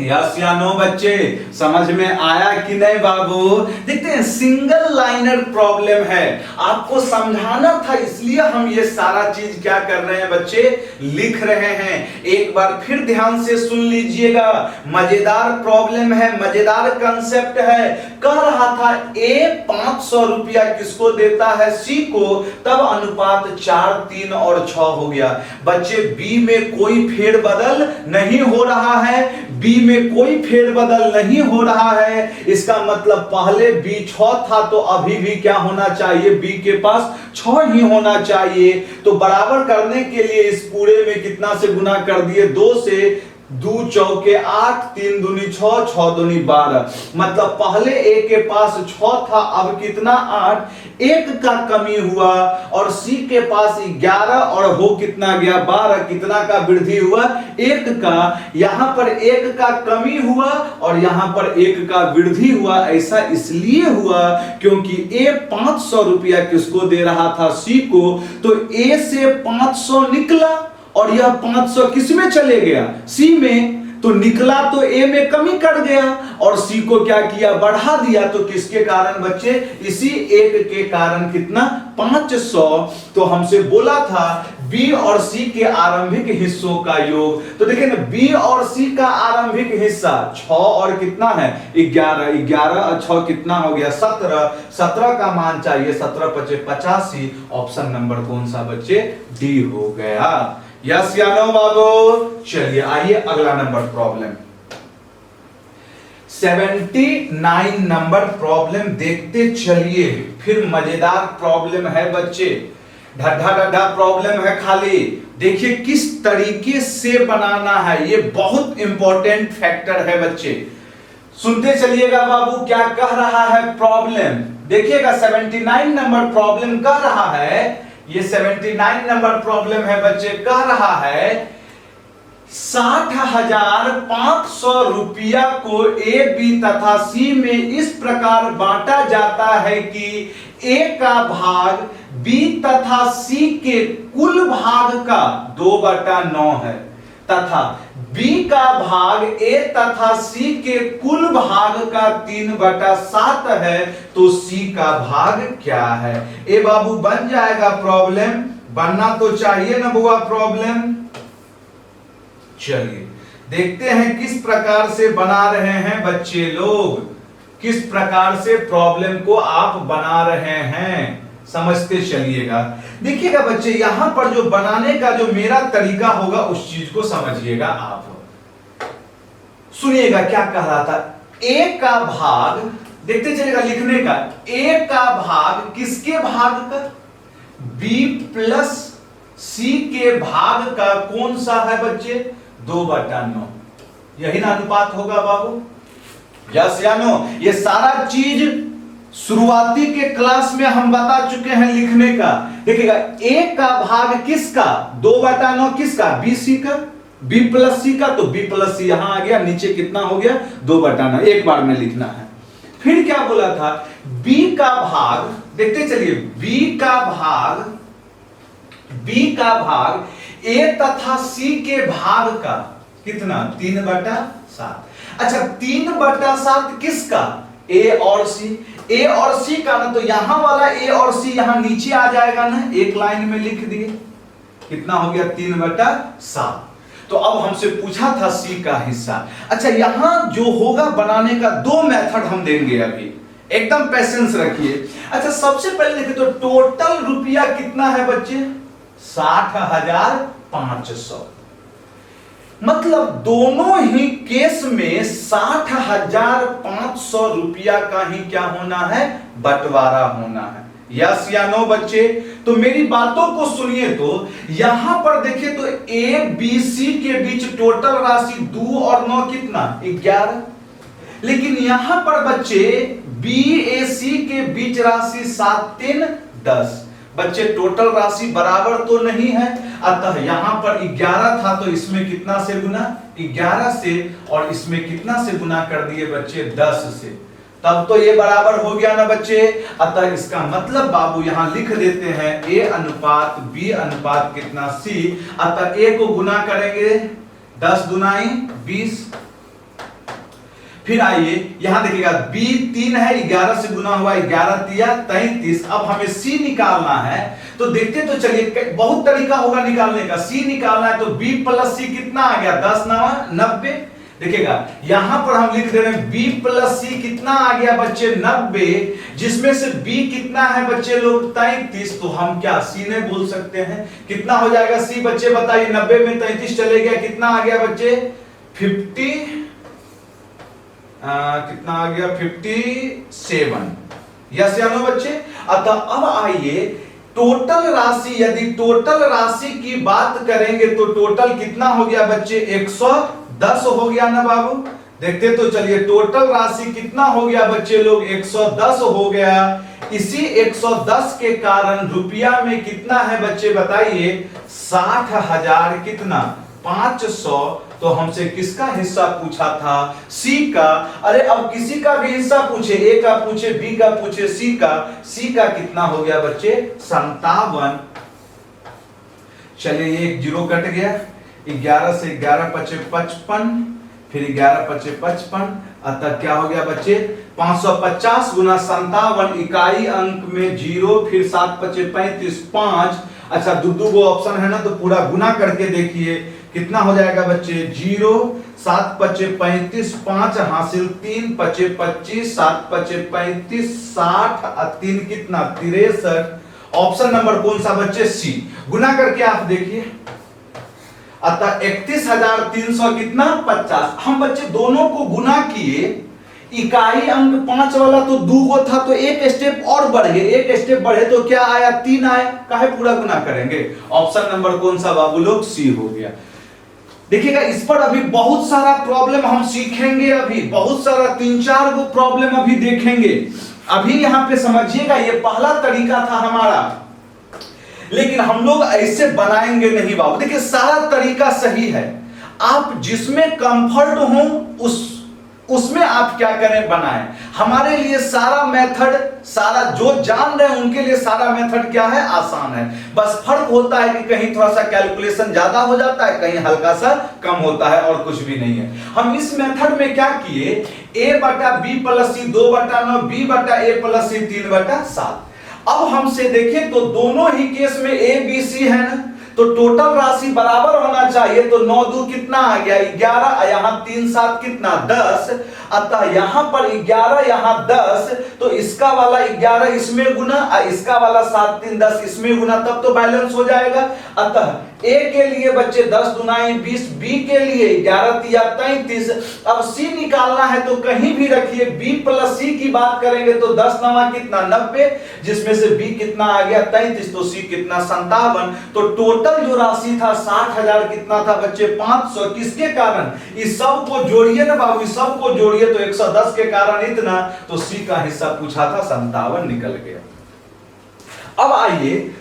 यस या नो बच्चे? समझ में आया कि नहीं बाबू? देखते हैं, सिंगल लाइनर प्रॉब्लम है, आपको समझाना था, इसलिए हम ये सारा चीज क्या कर रहे हैं बच्चे? लिख रहे हैं। एक बार फिर ध्यान से सुन लीजिएगा, मजेदार प्रॉब्लम है, मजेदार कंसेप्ट है। कह रहा था ए 500 रुपया किसको देता है? सी को, तब अनुपात 4, 3 और 6 हो गया। बच्चे बी में कोई फेरबदल नहीं हो रहा है, बी में कोई फेरबदल नहीं हो रहा है, इसका मतलब पहले बी 6 था तो अभी भी क्या होना चाहिए? बी के पास 6 ही होना चाहिए। तो बराबर करने के लिए इस पूरे में कितना से गुना कर दिए? 2 से। 2 चौके 8, 3 दूनी 6, 6 दूनी 12। मतलब पहले ए के पास 6 था, अब कितना? 8। 1 का कमी हुआ, और सी के पास 11 और हो कितना गया? 12। कितना का वृद्धि हुआ? 1 का। यहां पर 1 का कमी हुआ और यहां पर 1 का वृद्धि हुआ। ऐसा इसलिए हुआ क्योंकि ए 500 रुपया किसको दे रहा था? सी को। तो ए से 500 निकला और यह 500 किस में चले गया? सी में। तो निकला तो ए में कमी कर गया और सी को क्या किया? बढ़ा दिया। तो किसके कारण बच्चे? इसी 1 के कारण कितना? 500। तो हमसे बोला था बी और सी के आरंभिक हिस्सों का योग। तो देखिए ना, बी और सी का आरंभिक हिस्सा 6 और कितना है? 11। 11 और 6 कितना हो गया? 17। 17 का मान चाहिए, 17 पचे 85। ऑप्शन नंबर कौन सा बच्चे? डी हो गया। यस या नो बाबू? चलिए आइए अगला नंबर प्रॉब्लम, 79 नंबर प्रॉब्लम देखते चलिए। फिर मजेदार प्रॉब्लम है बच्चे, ढड्ढा ढड्ढा प्रॉब्लम है खाली। देखिए किस तरीके से बनाना है, ये बहुत इंपॉर्टेंट फैक्टर है बच्चे। सुनते चलिएगा बाबू क्या कह रहा है प्रॉब्लम। देखिएगा 79 नंबर प्रॉब्लम कह रहा है, ये 79 नंबर प्रॉब्लम है बच्चे, कह रहा है 60,500 रुपया को ए, बी तथा सी में इस प्रकार बांटा जाता है कि ए का भाग बी तथा सी के कुल भाग का 2/9 है, तथा बी का भाग ए तथा सी के कुल भाग का 3/7 है। तो सी का भाग क्या है? ए बाबू बन जाएगा प्रॉब्लम, बनना तो चाहिए ना बुआ प्रॉब्लम। चलिए देखते हैं किस प्रकार से बना रहे हैं बच्चे लोग, किस प्रकार से प्रॉब्लम को आप बना रहे हैं, समझते चलिएगा। देखिएगा बच्चे, यहां पर जो बनाने का जो मेरा तरीका होगा उस चीज को समझिएगा आप। सुनिएगा क्या कह रहा था। ए का भाग, देखते चलिएगा लिखने का, ए का भाग किसके भाग का? बी प्लस सी के भाग का कौन सा है बच्चे? 2/9। यही ना अनुपात होगा बाबू? यस या नो? ये सारा चीज शुरुआती के क्लास में हम बता चुके हैं लिखने का। देखिएगा ए का भाग किसका? 2/9 किसका? बी सी का, बी प्लस सी का। तो बी प्लस सी यहां आ गया, नीचे कितना हो गया? 2/9। एक बार में लिखना है। फिर क्या बोला था? बी का भाग, देखते चलिए, बी का भाग ए तथा सी के भाग का कितना? 3/7। अच्छा 3/7 किसका? ए और सी। ए और सी का ना, तो यहां वाला ए और सी यहां नीचे आ जाएगा ना, एक लाइन में लिख दिए। कितना हो गया? 3/7। तो अब हमसे पूछा था सी का हिस्सा। अच्छा यहां जो होगा बनाने का 2 मेथड हम देंगे अभी, एकदम पेशेंस रखिए। अच्छा सबसे पहले देखिए तो टोटल रुपया कितना है बच्चे? 60,500। मतलब दोनों ही केस में 60,500 रुपया का ही क्या होना है? बंटवारा होना है। यस या नो बच्चे? तो मेरी बातों को सुनिए। तो यहां पर देखिए तो ए बी सी के बीच टोटल राशि 2 और 9 कितना? 11। लेकिन यहां पर बच्चे बी ए सी के बीच राशि 7 3 10। बच्चे टोटल राशि बराबर तो नहीं है, अतः यहां पर 11 था तो इसमें कितना से गुना 11 से, और इसमें कितना से गुना कर दिए बच्चे 10 से, तब तो ये बराबर हो गया ना बच्चे। अतः इसका मतलब बाबू यहां लिख देते हैं A अनुपात B अनुपात कितना C। अतः A को गुना करेंगे 10 दुनाई 20। फिर आइए यहां देखिएगा B 3 है, 11 से गुना हुआ 11 तिया 33। अब हमें C निकालना है तो देखते तो चलिए, बहुत तरीका होगा निकालने का। C निकालना है तो B प्लस C कितना आ गया 10 9 90। देखिएगा यहां पर हम लिख दे रहे हैं B प्लस C कितना आ गया बच्चे 90, जिसमें से B कितना है बच्चे लोग 33। तो हम क्या C ने बोल सकते हैं, कितना हो जाएगा C बच्चे बताइए। 90 में 33 चले गया, कितना आ गया बच्चे 50 कितना आ गया 57। यस या नो बच्चे। अतः अब आइए टोटल राशि, यदि टोटल राशि की बात करेंगे तो टोटल कितना हो गया बच्चे 110 हो गया ना बाबू। देखते तो चलिए टोटल राशि कितना हो गया बच्चे लोग 110 हो गया। इसी 110 के कारण रुपया में कितना है बच्चे बताइए 60,000 कितना 500। तो हमसे किसका हिस्सा पूछा था C का। अरे अब किसी का भी हिस्सा पूछे, A का पूछे, B का पूछे, C का कितना हो गया बच्चे 57। चलिए ये एक जीरो कट गया, 11 से 11 पचे 55, फिर 11 पचे 55। अतः क्या हो गया बच्चे 550 गुना 57, इकाई अंक में 0, फिर 7 पचे 35 5। अच्छा दो वो ऑप्शन है ना, तो पूरा गुना करके देखिए कितना हो जाएगा बच्चे 0, 7 पचे 35, 5 हासिल 3 पचे 25, 7 पचे 35, 60 और 3 कितना 63। ऑप्शन नंबर कौन सा बच्चे C। गुना करके आप देखिए, अतः 31,300 कितना 50। हम बच्चे दोनों को गुना किए, इकाई अंक 5 वाला तो 2 था तो एक स्टेप और बढ़ गए, एक स्टेप बढ़े तो क्या आया 3 आया। काहे पूरा गुना करेंगे। ऑप्शन नंबर कौन सा बाबू लोग C हो गया। देखिएगा इस पर अभी बहुत सारा प्रॉब्लम हम सीखेंगे, अभी बहुत सारा 3-4 गो प्रॉब्लम अभी देखेंगे। अभी यहां पे समझिएगा ये पहला तरीका था हमारा, लेकिन हम लोग ऐसे बनाएंगे नहीं बाबू। देखिए सारा तरीका सही है, आप जिसमें कंफर्ट हो उसमें आप क्या करें बनाएं। हमारे लिए सारा मेथड, सारा जो जान रहे हैं उनके लिए सारा मेथड क्या है आसान है। बस फर्क होता है कि कहीं थोड़ा सा कैलकुलेशन ज्यादा हो जाता है, कहीं हल्का सा कम होता है, और कुछ भी नहीं है। हम इस मेथड में क्या किए A बटा B प्लस C 2/9, B बटा A प्लस C 3/7। अब हमसे देखें तो दोनों ही केस में A B C है ना, तो टोटल राशि बराबर होना चाहिए। तो 9 2 कितना आ गया 11, यहाँ 3 7 कितना 10। अतः यहां पर 11 यहां 10, तो इसका वाला 11 इसमें गुना, इसका वाला 7 3 10 इसमें गुना, तब तो बैलेंस हो जाएगा। अतः A के लिए बच्चे 10 दुनाई 20, B के लिए 11 तिया 33। अब C निकालना है तो कहीं भी रखिए, B प्लस C की बात करेंगे तो 10 9 कितना 90, जिसमें से B कितना आ गया 33, तो C कितना 57। तो टोटल जो राशि था 60,000 कितना था बच्चे 500। किसके कारण, इस सब को जोड़िए ना बाबू, इस सब को जोड़िए तो 110 के कारण इतना, तो C का हिस्सा पूछा था 57 निकल गया। अब आइए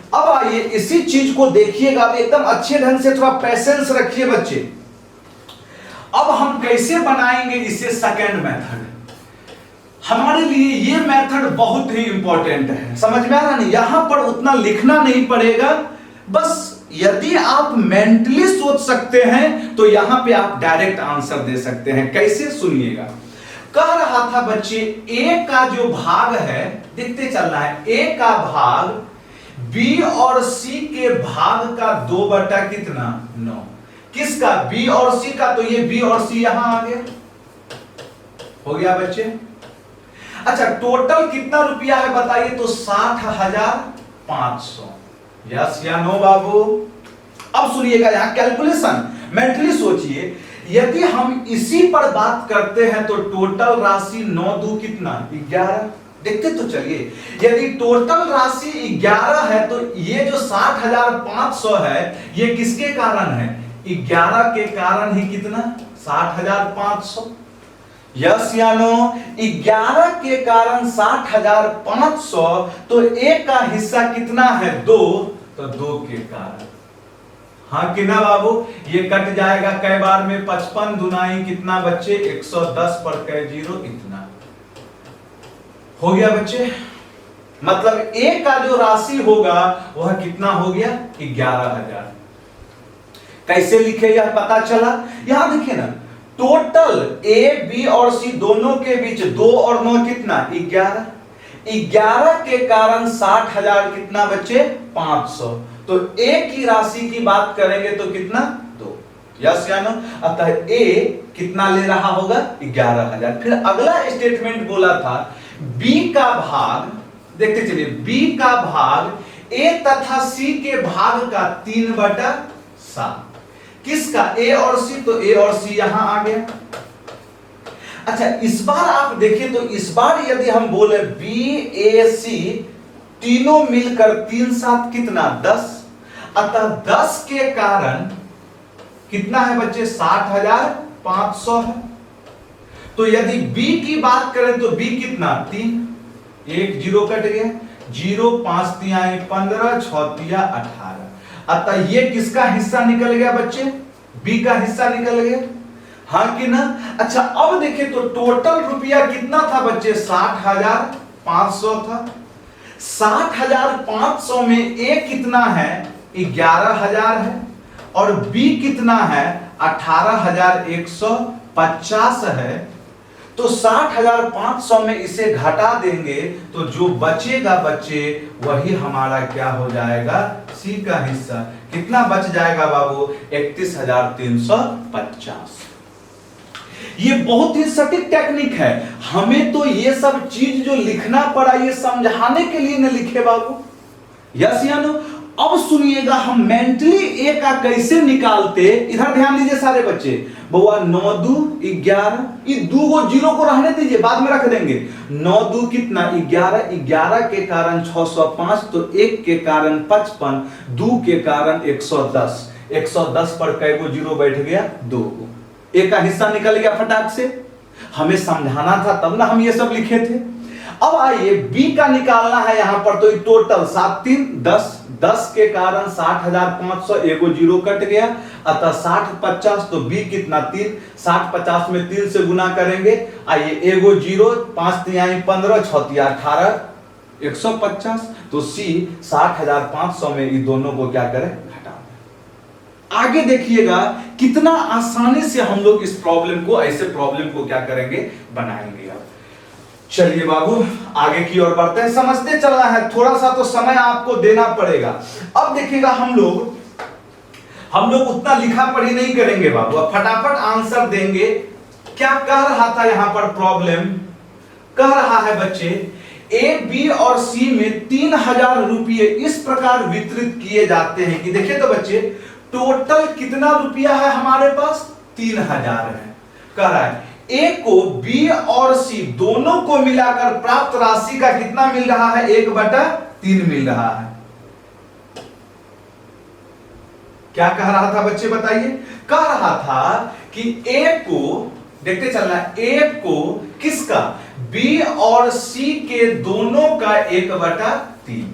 इसी चीज को देखिएगा, अब एकदम अच्छे ढंग से थोड़ा पेशेंस रखिए बच्चे। अब हम कैसे बनाएंगे इसे सेकंड मेथड। हमारे लिए ये मेथड बहुत ही इंपॉर्टेंट है, समझ में आ रहा नहीं। यहां पर उतना लिखना नहीं पड़ेगा, बस यदि आप मेंटली सोच सकते हैं तो यहां पे आप डायरेक्ट आंसर दे सकते हैं। कैसे सुनिएगा, कह रहा था बच्चे A का जो भाग है, देखते चलना है, A का भाग B और C के भाग का 2 कितना 9। किसका, B और C का, तो ये B और C यहां आ गया, हो गया बच्चे। अच्छा टोटल कितना रुपया है बताइए, तो 60,500। यस या नो बाबू। अब सुनिएगा यहां कैलकुलेशन, मेंटली सोचिए, यदि हम इसी पर बात करते हैं तो टोटल राशि 9 2 कितना 11। देखते तो चलिए, यदि टोटल राशि 11 है तो ये जो 60,500 है ये किसके कारण है, 11 के कारण ही कितना 60,500। यस या नो? 11 के कारण 60,500, तो एक का हिस्सा कितना है? 2, तो 2 के कारण, हाँ कि ना बाबू? ये कट जाएगा कै बार में? 55 दुनाई कितना बच्चे? 110 पर कै जीरो, इतना हो गया बच्चे। मतलब ए का जो राशि होगा वह कितना हो गया? 11,000। कैसे लिखे यह पता चला? यहां देखिए ना, टोटल ए बी और सी दोनों के बीच 2 और 9 कितना? 11। 11 के कारण 60,000 कितना बच्चे? 500। तो ए की राशि की बात करेंगे तो कितना? 2। यस या नो? अतः ए कितना ले रहा होगा? 11,000। फिर अगला स्टेटमेंट बोला था बी का भाग, देखते चलिए, बी का भाग ए तथा सी के भाग का 3/7। किसका? ए और सी, तो ए और सी यहां आ गया। अच्छा, इस बार आप देखिए तो इस बार यदि हम बोले बी ए सी तीनों मिलकर 3 7 कितना? 10। अतः 10 के कारण कितना है बच्चे? 60,500 है। तो यदि बी की बात करें तो बी कितना? 3, 1 0 कट गया, 0 5 3 15 6 3 18। अतः ये किसका हिस्सा निकल गया बच्चे? बी का हिस्सा निकल गया, हाँ कि ना? अच्छा, अब देखिए तो टोटल रुपया कितना था बच्चे? 60,500 था। 60,500 में ए कितना है? 11,000 है, और बी कितना है? 18,150 है। तो 60,500 में इसे घटा देंगे तो जो बचेगा बच्चे वही हमारा क्या हो जाएगा? सी का हिस्सा। कितना बच जाएगा बाबू? 31,350। ये बहुत ही सटीक टेक्निक है। हमें तो ये सब चीज जो लिखना पड़ा ये समझाने के लिए न लिखे बाबू। यस या नो? अब सुनिएगा हम मेंटली ए का कैसे निकालते। इधर ध्यान दीजिए सारे बच्चे। बउआ 9 2 11, ये 2 को 0 को रहने दीजिए, बाद में रख देंगे। 9 2 कितना? 11। 11 के कारण 605, तो 1 के कारण 55, 2 के कारण 110। 110 पर कै गो 0 बैठ गया? 2 को। ए का हिस्सा निकल गया फटाक से। हमें समझाना था तब ना हम ये सब लिखे थे। अब आइए बी का निकालना है यहां पर, तो टोटल 7 3 10, 10 के कारण 60,500, एगो 0 कट गया, अतः 60 50, तो बी कितना? 3। 60 50 में 3 से गुना करेंगे। आइए, एगो 0, 5 3 15 6 3 18, 150। तो सी 60,500 में इन दोनों को क्या करें? घटा। आगे देखिएगा कितना आसानी से हम लोग इस प्रॉब्लम को, ऐसे प्रॉब्लम को क्या करेंगे? बनाएंगे। चलिए बाबू आगे की ओर बढ़ते हैं। समझते चलना है, थोड़ा सा तो समय आपको देना पड़ेगा। अब देखिएगा हम लोग उतना लिखा पढ़ी नहीं करेंगे बाबू, अब फटाफट आंसर देंगे। क्या कह रहा था यहां पर? प्रॉब्लम कह रहा है बच्चे ए बी और सी में 3,000 रुपये इस प्रकार वितरित किए जाते हैं कि देखिए तो बच्चे टोटल कितना रुपया है हमारे पास? 3,000 है। कह रहा है ए को बी और सी दोनों को मिलाकर प्राप्त राशि का कितना मिल रहा है? 1/3 मिल रहा है। क्या कह रहा था बच्चे बताइए? कह रहा था कि ए को, देखते चलना, ए को किसका? बी और सी के दोनों का 1/3।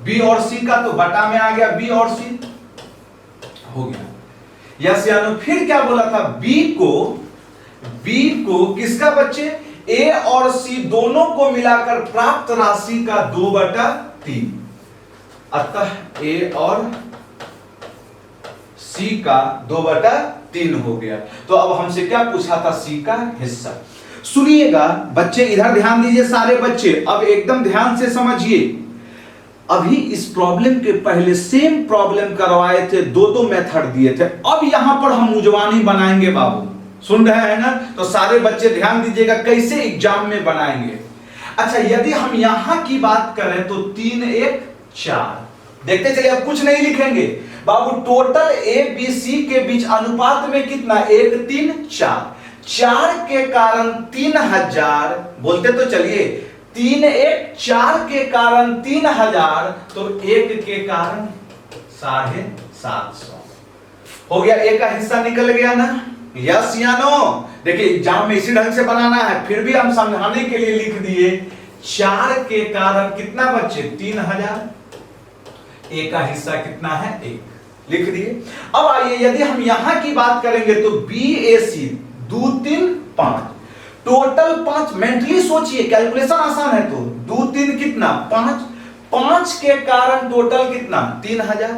बी और सी का तो बटा में आ गया, बी और सी हो गया। यस या नो? फिर क्या बोला था? बी को किसका बच्चे? ए और सी दोनों को मिलाकर प्राप्त राशि का 2/3। अतः ए और सी का 2/3 हो गया। तो अब हमसे क्या पूछा था? सी का हिस्सा। सुनिएगा बच्चे, इधर ध्यान दीजिए सारे बच्चे, अब एकदम ध्यान से समझिए। अभी इस प्रॉब्लम के पहले सेम प्रॉब्लम करवाए थे, दो मेथड दिए थे। अब यहां पर हम मुजवानी बनाएंगे बाबू, सुन रहे हैं ना? तो सारे बच्चे ध्यान दीजिएगा कैसे एग्जाम में बनाएंगे। अच्छा, यदि हम यहां की बात करें तो 3 1 4, देखते चलिए, अब कुछ नहीं लिखेंगे बाबू। टोटल ए बी सी के बीच अनुपात में कितना? 1 3 4। 4 के कारण 3,000, बोलते तो चलिए 3 1 4 के कारण 3,000, तो 1 के कारण 750 हो गया। ए का हिस्सा निकल गया ना? यस या नो? देखिए एग्जाम में इसी ढंग से बनाना है, फिर भी हम समझाने के लिए लिख दिए 4 के कारण कितना बच्चे 3000, ए का हिस्सा कितना है 1, लिख दिए। अब आइए यदि हम यहां की बात करेंगे तो BAC 2 3 5 टोटल 5, मेंटली सोचिए कैलकुलेशन आसान है, तो 2 3 कितना 5, 5 के कारण टोटल कितना 3000,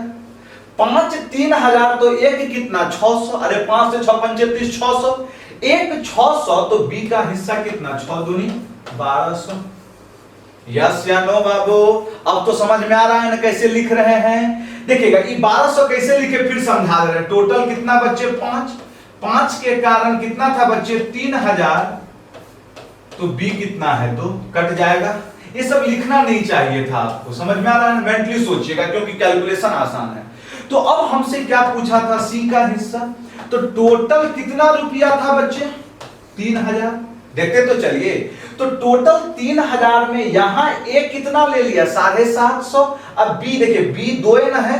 5 3000 तो एक कितना 600, अरे 5 से 6 पंचे 30 600, एक 600 तो B का हिस्सा कितना 6 दूनी 1200। यस या नो बाबू? अब तो समझ में आ रहा है ना कैसे लिख रहे हैं। देखिएगा ये 1200 कैसे लिखे फिर समझा रहे हैं। टोटल कितना बच्चे 5, 5 के कारण कितना था बच्चे 3000, तो B कितना है तो कट जाएगा। ये सब लिखना नहीं चाहिए था आपको, समझ में आ रहा है, मेंटली सोचिएगा क्योंकि कैलकुलेशन आसान है। तो अब हमसे क्या पूछा था C का हिस्सा, तो टोटल कितना रुपया था बच्चे 3000, देखते तो चलिए। तो टोटल 3000 में यहां A कितना ले लिया 750, अब B देखिए B 2 न है,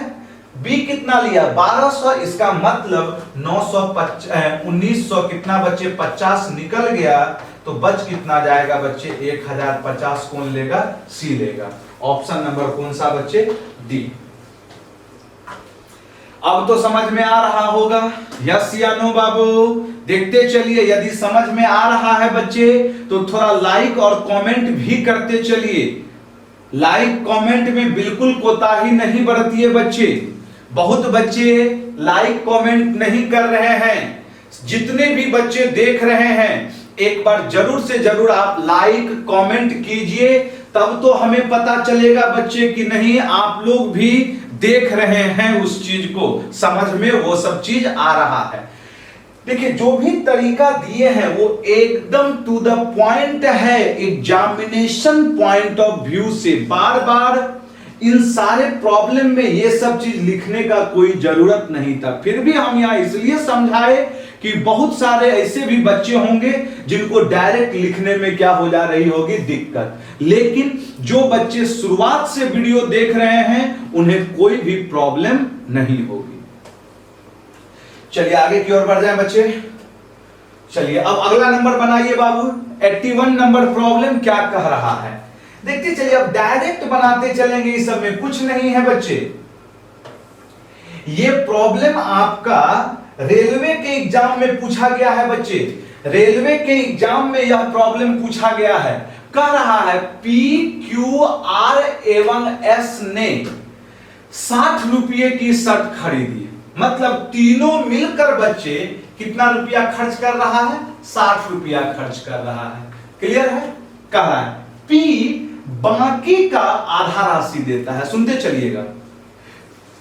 B कितना लिया 1200, इसका मतलब 1900 कितना बच्चे 50 निकल गया, तो बच कितना जाएगा बच्चे 1050, कौन लेगा C लेगा। ऑप्शन नंबर कौन सा बच्चे डी। अब तो समझ में आ रहा होगा, यस या नो बाबू? देखते चलिए, यदि समझ में आ रहा है बच्चे तो थोड़ा लाइक और कमेंट भी करते चलिए। लाइक कमेंट में बिल्कुल कोताही नहीं बरतिए बच्चे, बहुत बच्चे लाइक कमेंट नहीं कर रहे हैं। जितने भी बच्चे देख रहे हैं एक बार जरूर से जरूर आप लाइक कमेंट कीजिए, तब तो हमें पता चलेगा बच्चे कि नहीं आप लोग भी देख रहे हैं उस चीज को, समझ में वो सब चीज आ रहा है। देखिए जो भी तरीका दिए हैं वो एकदम टू द पॉइंट है, एग्जामिनेशन पॉइंट ऑफ व्यू से। बार बार इन सारे प्रॉब्लम में ये सब चीज लिखने का कोई जरूरत नहीं था, फिर भी हम यहां इसलिए समझाए कि बहुत सारे ऐसे भी बच्चे होंगे जिनको डायरेक्ट लिखने में क्या हो जा रही होगी दिक्कत, लेकिन जो बच्चे शुरुआत से वीडियो देख रहे हैं उन्हें कोई भी प्रॉब्लम नहीं होगी। चलिए आगे की ओर बढ़ जाए बच्चे। चलिए अब अगला नंबर बनाइए बाबू, 81 नंबर प्रॉब्लम क्या कह रहा है देखते चलिए। अब डायरेक्ट बनाते चलेंगे, इस सब में कुछ नहीं है बच्चे। ये प्रॉब्लम आपका रेलवे के एग्जाम में पूछा गया है बच्चे, रेलवे के एग्जाम में यह प्रॉब्लम पूछा गया है। कह रहा है P, Q, R एवं S ने 60 रुपये की शर्ट खरीदी, मतलब तीनों मिलकर बच्चे कितना रुपया खर्च कर रहा है 60 रुपया खर्च कर रहा है। क्लियर है? कह रहा है P बाकी का आधा राशि देता है। सुनते चलिएगा,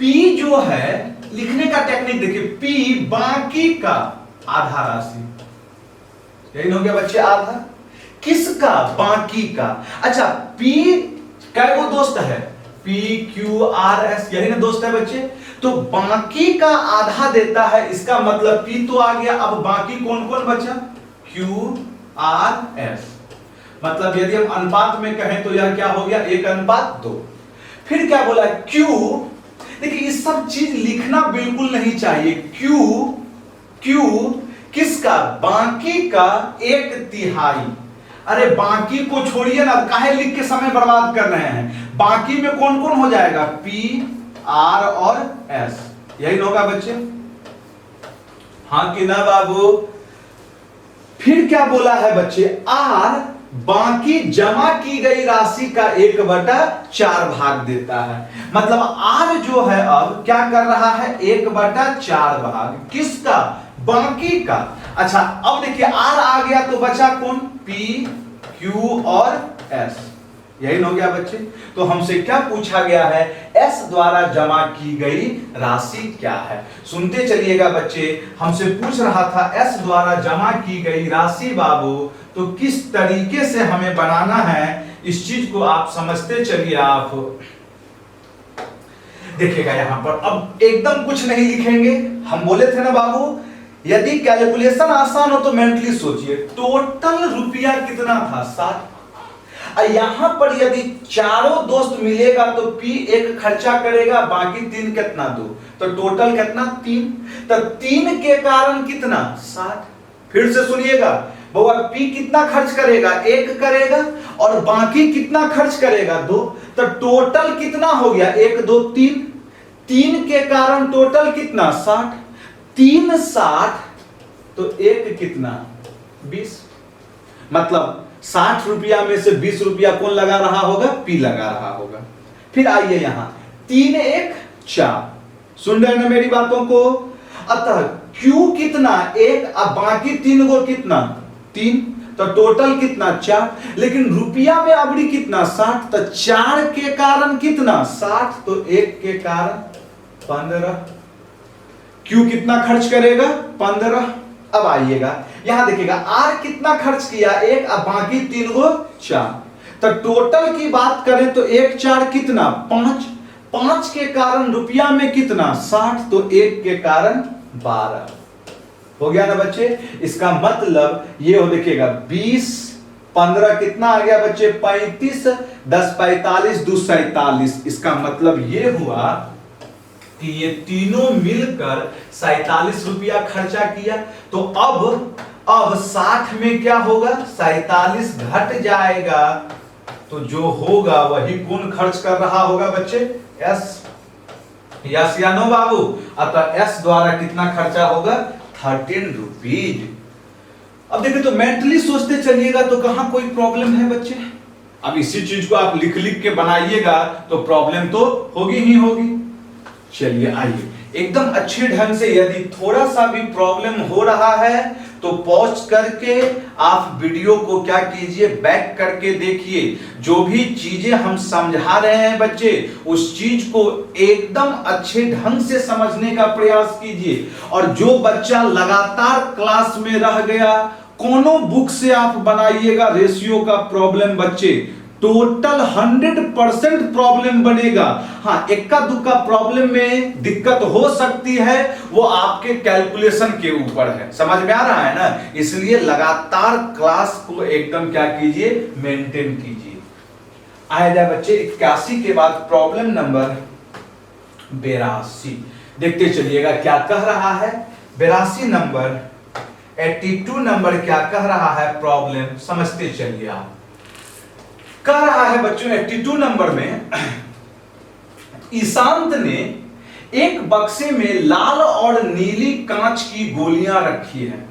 P जो है लिखने का टेक्निक देखिए, P बाकी का आधा राशि, यही हो गया बच्चे आधा, किसका बाकी का। अच्छा P क्या वो दोस्त है, P Q R S यही ना दोस्त है बच्चे, तो बाकी का आधा देता है, इसका मतलब P तो आ गया, अब बाकी कौन कौन बचा Q R S, मतलब यदि हम अनुपात में कहें तो यह क्या हो गया 1:2। फिर क्या बोला Q, देखिए ये सब चीज लिखना बिल्कुल नहीं चाहिए। Q किसका, बाकी का 1/3। अरे बाकी को छोड़िए ना, काहे लिख के समय बर्बाद कर रहे हैं। बाकी में कौन कौन हो जाएगा P R और S, यही होगा बच्चे, हाँ कि ना बाबू। फिर क्या बोला है बच्चे, R बाकी जमा की गई राशि का 1/4 भाग देता है, मतलब R जो है अब क्या कर रहा है 1/4 भाग किसका, बाकी का। अच्छा अब देखिए R आ गया तो बचा कौन P Q और S, यही हो गया बच्चे। तो हमसे क्या पूछा गया है, S द्वारा जमा की गई राशि क्या है। सुनते चलिएगा बच्चे, हमसे पूछ रहा था S द्वारा जमा की गई राशि बाबू, तो किस तरीके से हमें बनाना है इस चीज को आप समझते चलिए। आप देखिएगा यहां पर अब एकदम कुछ नहीं लिखेंगे, हम बोले थे ना बाबू यदि कैलकुलेशन आसान हो तो मेंटली सोचिए। टोटल रुपया कितना था 60, यहां पर यदि चारों दोस्त मिलेगा तो P 1 खर्चा करेगा, बाकी 3 कितना 2, तो टोटल कितना 3, तो 3 के कारण कितना 60। फिर से सुनिएगा बउआ, P कितना खर्च करेगा? 1 करेगा, और बाकी कितना खर्च करेगा? 2। तो टोटल कितना हो गया? 1 2 3, 3 के कारण टोटल कितना? 60। 3 60, तो 1 कितना? 20। मतलब 60 रुपया में से 20 रुपया कौन लगा रहा होगा? P लगा रहा होगा। फिर आइए यहां 3 1 4, सुन रहे ना मेरी बातों को? अतः Q कितना? 1, अब बाकी 3 को कितना? 3, तो टोटल कितना? 4। लेकिन रुपया में अबड़ी कितना? 60, तो 4 के कारण कितना? 60, तो 1 के कारण 15। Q कितना खर्च करेगा? 15। अब आइएगा यहां देखिएगा R कितना खर्च किया? 1, अब बाकी 3 को 4, तो टोटल की बात करें तो 1 4 कितना? 5। 5 के कारण रुपया में कितना? 60, तो 1 के कारण 12। हो गया ना बच्चे? इसका मतलब ये हो, देखिएगा 20 15 कितना आ गया बच्चे? 35, 10 45, 2 47। इसका मतलब ये हुआ कि ये तीनों मिलकर 47 रुपया खर्चा किया। तो अब 60 में क्या होगा? 47 घट जाएगा, तो जो होगा वही कौन खर्च कर रहा होगा बच्चे? एस। यस या नो बाबू? अतः एस द्वारा कितना खर्चा होगा? 13 रुपीज। अब देखिए तो मेंटली सोचते चलिएगा तो कहां कोई प्रॉब्लम है बच्चे? अब इसी चीज को आप लिख लिख के बनाइएगा तो प्रॉब्लम तो होगी ही होगी। चलिए आइए एकदम अच्छे ढंग से, यदि थोड़ा सा भी प्रॉब्लम हो रहा है तो पॉज करके आप वीडियो को क्या कीजिए? बैक करके देखिए। जो भी चीजें हम समझा रहे हैं बच्चे, उस चीज को एकदम अच्छे ढंग से समझने का प्रयास कीजिए। और जो बच्चा लगातार क्लास में रह गया, कोनो बुक से आप बनाइएगा रेशियो का प्रॉब्लम बच्चे, टोटल 100% प्रॉब्लम बनेगा। हाँ, इक्का दुक्का प्रॉब्लम में दिक्कत हो सकती है, वो आपके कैलकुलेशन के ऊपर है। समझ में आ रहा है ना? इसलिए लगातार क्लास को एकदम क्या कीजिए? मेंटेन कीजिए। आया जाए बच्चे 81 के बाद प्रॉब्लम नंबर 82। देखते चलिएगा क्या कह रहा है। 82 नंबर, 82 नंबर क्या कह रहा है प्रॉब्लम, समझते चलिए आप। कह रहा है बच्चों 82 नंबर में, ईशांत ने एक बक्से में लाल और नीली कांच की गोलियां रखी हैं।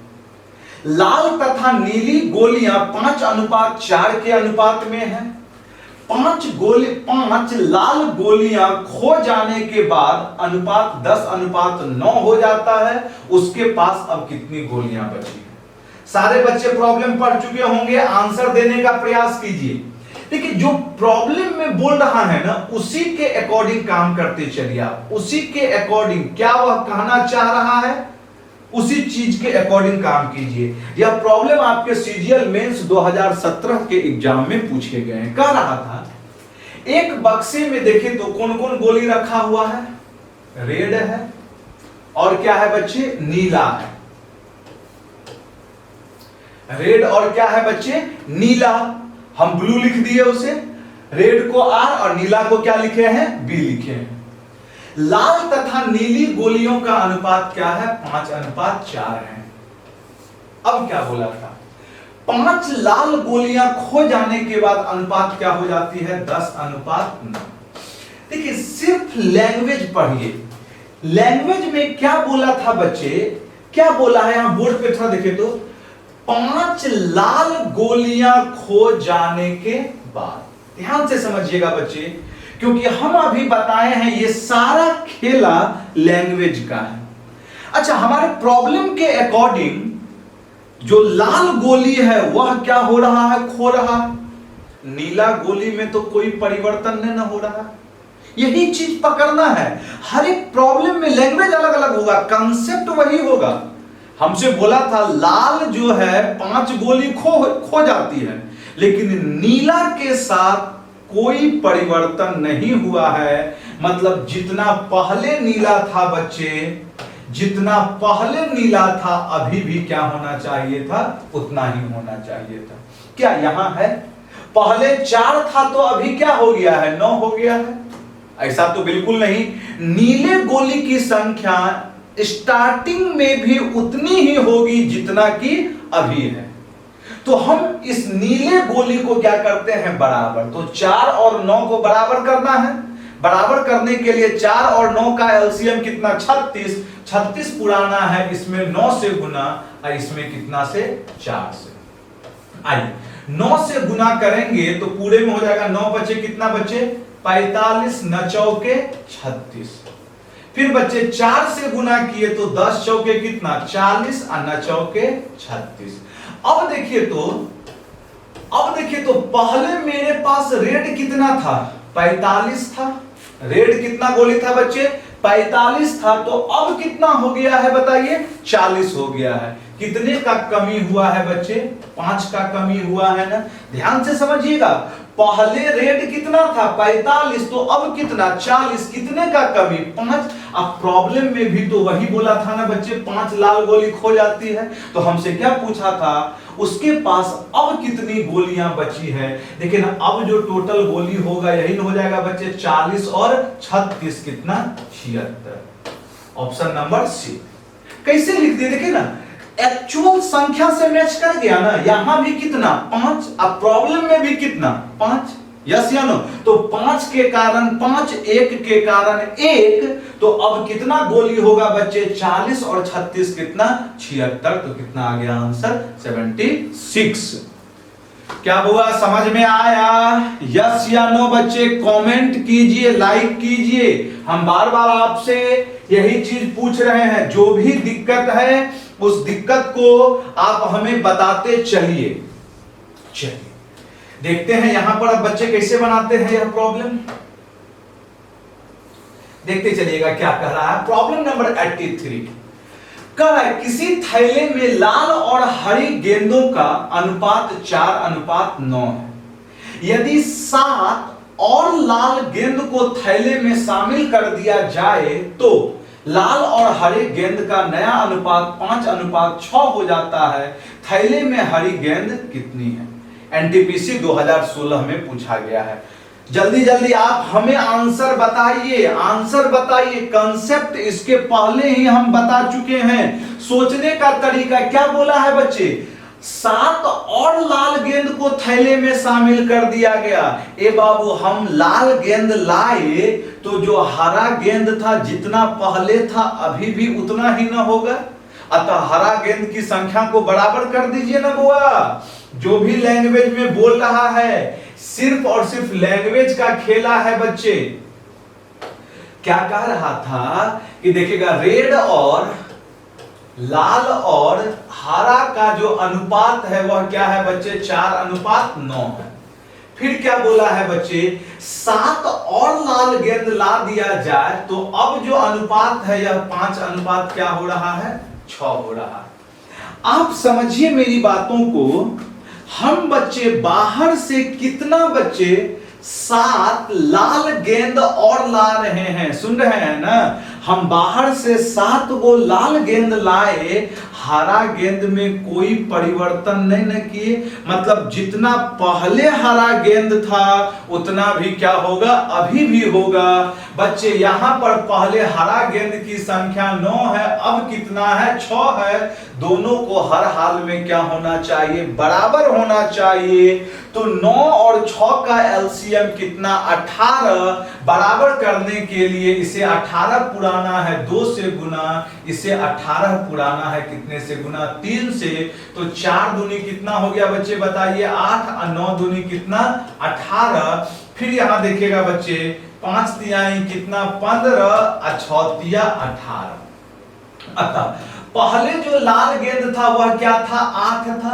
लाल तथा नीली गोलियां 5:4 के अनुपात में है। 5 लाल गोलियां खो जाने के बाद अनुपात 10:9 हो जाता है। उसके पास अब कितनी गोलियां बची हैं? सारे बच्चे प्रॉब्लम पढ़ चुके होंगे, आंसर देने का प्रयास कीजिए। देखिए जो प्रॉब्लम में बोल रहा है ना, उसी के अकॉर्डिंग काम करते चलिए आप। उसी के अकॉर्डिंग क्या वह कहना चाह रहा है, उसी चीज के अकॉर्डिंग काम कीजिए। यह प्रॉब्लम आपके सीजीएल मेंस 2017 के एग्जाम में पूछे गए हैं। कह रहा था एक बक्से में देखें तो कौन कौन गोली रखा हुआ है? रेड है और क्या है बच्चे? नीला है। रेड और क्या है बच्चे? नीला। हम ब्लू लिख दिए उसे, रेड को R और नीला को क्या लिखे हैं? B लिखे हैं। लाल तथा नीली गोलियों का अनुपात क्या है? 5:4 है। अब क्या बोला था? 5 लाल गोलियां खो जाने के बाद अनुपात क्या हो जाती है? 10:9। देखिए सिर्फ लैंग्वेज पढ़िए। लैंग्वेज में क्या बोला था बच्चे? क्या बोला है यहां बोर्ड पे थोड़ा देखे तो, 5 लाल गोलियां खो जाने के बाद। ध्यान से समझिएगा बच्चे, क्योंकि हम अभी बताए हैं ये सारा खेला लैंग्वेज का है। अच्छा, हमारे प्रॉब्लम के अकॉर्डिंग जो लाल गोली है वह क्या हो रहा है? खो रहा है। नीला गोली में तो कोई परिवर्तन नहीं हो रहा। यही चीज पकड़ना है। हर एक प्रॉब्लम में लैंग्वेज अलग अलग होगा, कंसेप्ट वही होगा। हमसे बोला था लाल जो है 5 गोली खो जाती है, लेकिन नीला के साथ कोई परिवर्तन नहीं हुआ है। मतलब जितना पहले नीला था बच्चे, जितना पहले नीला था अभी भी क्या होना चाहिए था? उतना ही होना चाहिए था। क्या यहां है? पहले 4 था तो अभी क्या हो गया है? 9 हो गया है। ऐसा तो बिल्कुल नहीं। नीले गोली की संख्या स्टार्टिंग में भी उतनी ही होगी जितना कि अभी है। तो हम इस नीले गोली को क्या करते हैं, बराबर। तो 4 और 9 को बराबर करना है। बराबर करने के लिए 4 और 9 का एलसीएम कितना, 36। 36 पुराना है, इसमें 9 से गुना और इसमें कितना से, 4 से। आइए 9 से गुना करेंगे तो पूरे में हो जाएगा 9 बचे, कितना बचे 45, 9 चौके 36। फिर बच्चे 4 से गुना किए तो 10 चौके कितना 40 और 9 चौके 36। अब देखिए तो पहले मेरे पास रेड कितना था, 45 था। रेड कितना गोली था बच्चे, 45 था। तो अब कितना हो गया है बताइए, 40 हो गया है। कितने का कमी हुआ है बच्चे, 5 का कमी हुआ है ना। ध्यान से समझिएगा, पहले रेड कितना था 45, तो अब कितना 40, कितने का कमी 5। अब प्रॉब्लम में भी तो वही बोला था ना बच्चे, 5 लाल गोली खो जाती है। तो हमसे क्या पूछा था, उसके पास अब कितनी गोलियां बची है। देखिए ना, अब जो टोटल गोली होगा यही हो जाएगा बच्चे 40 और 36 कितना 76। Option number C. कैसे लिख दिए देखिए ना, एक्चुअल संख्या से मैच कर गया ना। यहां भी कितना 5, अब प्रॉब्लम में भी कितना 5, यस या नो। तो 5 के कारण 5, 1 के कारण 1, तो अब कितना गोली होगा बच्चे 40 और 36 कितना 76। तो कितना आ गया आंसर 76। क्या हुआ, समझ में आया, यस या नो बच्चे। कमेंट कीजिए, लाइक कीजिए। हम बार बार आपसे यही चीज पूछ रहे हैं, जो भी दिक्कत है उस दिक्कत को आप हमें बताते चलिए। चलिए देखते हैं यहां पर अब बच्चे कैसे बनाते हैं यह प्रॉब्लम, देखते चलिएगा क्या कह रहा है। प्रॉब्लम नंबर 83 कह रहा है, किसी थैले में लाल और हरी गेंदों का अनुपात 4:9 है। यदि 7 और लाल गेंद को थैले में शामिल कर दिया जाए तो लाल और हरे गेंद का नया अनुपात 5:6 हो जाता है। थैले में हरी गेंद कितनी है। एनटीपीसी 2016 में पूछा गया है। जल्दी जल्दी आप हमें आंसर बताइए, आंसर बताइए। कंसेप्ट इसके पहले ही हम बता चुके हैं। सोचने का तरीका क्या बोला है बच्चे, 7 और लाल गेंद को थैले में शामिल कर दिया गया। ए बाबू, हम लाल गेंद लाए तो जो हरा गेंद था जितना पहले था अभी भी उतना ही ना होगा। अतः हरा गेंद की संख्या को बराबर कर दीजिए ना बुआ। जो भी लैंग्वेज में बोल रहा है, सिर्फ और सिर्फ लैंग्वेज का खेला है बच्चे। क्या कह रहा था कि देखिएगा, रेड और लाल और हरा का जो अनुपात है वह क्या है बच्चे 4:9 है। फिर क्या बोला है बच्चे, 7 और लाल गेंद ला दिया जाए तो अब जो अनुपात है यह 5 क्या हो रहा है 6 हो रहा है। आप समझिए मेरी बातों को। हम बच्चे बाहर से कितना बच्चे 7 लाल गेंद और ला रहे हैं, सुन रहे हैं ना। हम बाहर से 7 वो लाल गेंद लाए, हरा गेंद में कोई परिवर्तन नहीं न किए। मतलब जितना पहले हरा गेंद था उतना भी क्या होगा, अभी भी होगा। बच्चे यहां पर पहले हरा गेंद की संख्या 9 है, अब कितना है 6 है। दोनों को हर हाल में क्या होना चाहिए, बराबर होना चाहिए। तो 9 और 6 का एलसीएम कितना 18। बराबर करने के लिए इसे 18 पुराना है 2 से गुना, इसे 18 पुराना है कितने से गुना 3 से। तो 4 दूनी कितना हो गया बच्चे बताइए 8 और 9 दूनी कितना 18। फिर यहां देखिएगा बच्चे 5 तिहाई कितना 15 और 6 तिया 18। अतः पहले जो लाल गेंद था वह क्या था 8 था,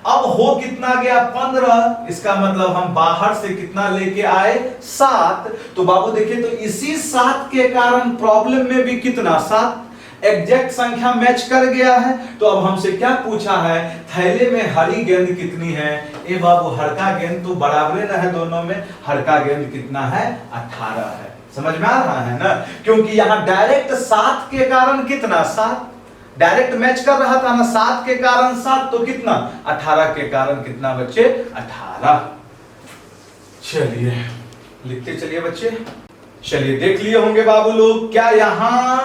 अब हो कितना गया 15। इसका मतलब हम बाहर से कितना लेके आए 7। तो बाबू देखिए, तो इसी 7 के कारण प्रॉब्लम में भी कितना 7 एग्जैक्ट संख्या मैच कर गया है। तो अब हमसे क्या पूछा है, थैले में हरी गेंद कितनी है। ए बाबू, हरका गेंद तो बराबर न है दोनों में, हरका गेंद कितना है 18 है। समझ में आ रहा है ना, क्योंकि यहां डायरेक्ट 7 के कारण कितना 7 डायरेक्ट मैच कर रहा था ना। 7 के कारण 7 तो कितना 18 के कारण कितना बच्चे 18। चलिए लिखते चलिए बच्चे। चलिए देख लिए होंगे बाबू लोग, क्या यहां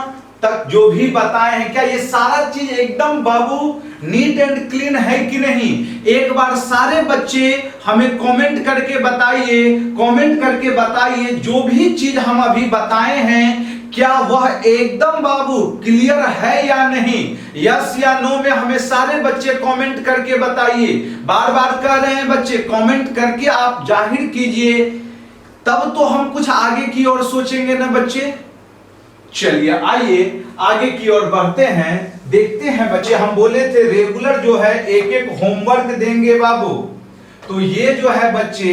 तक जो भी बताए हैं, क्या ये सारा चीज एकदम बाबू नीट एंड क्लीन है कि नहीं? एक बार सारे बच्चे हमें कमेंट करके बताइए, कमेंट करके बताइए जो भी चीज हम अभी बताए हैं क्या वह एकदम बाबू क्लियर है या नहीं? यस या नो में हमें सारे बच्चे कमेंट करके बताइए। बार बार कह रहे हैं बच्चे, कमेंट करके आप जाहिर कीजिए, तब तो हम कुछ आगे की ओर सोचेंगे ना बच्चे। चलिए आइए आगे की ओर बढ़ते हैं, देखते हैं बच्चे। हम बोले थे रेगुलर जो है एक एक होमवर्क देंगे बाबू, तो ये जो है बच्चे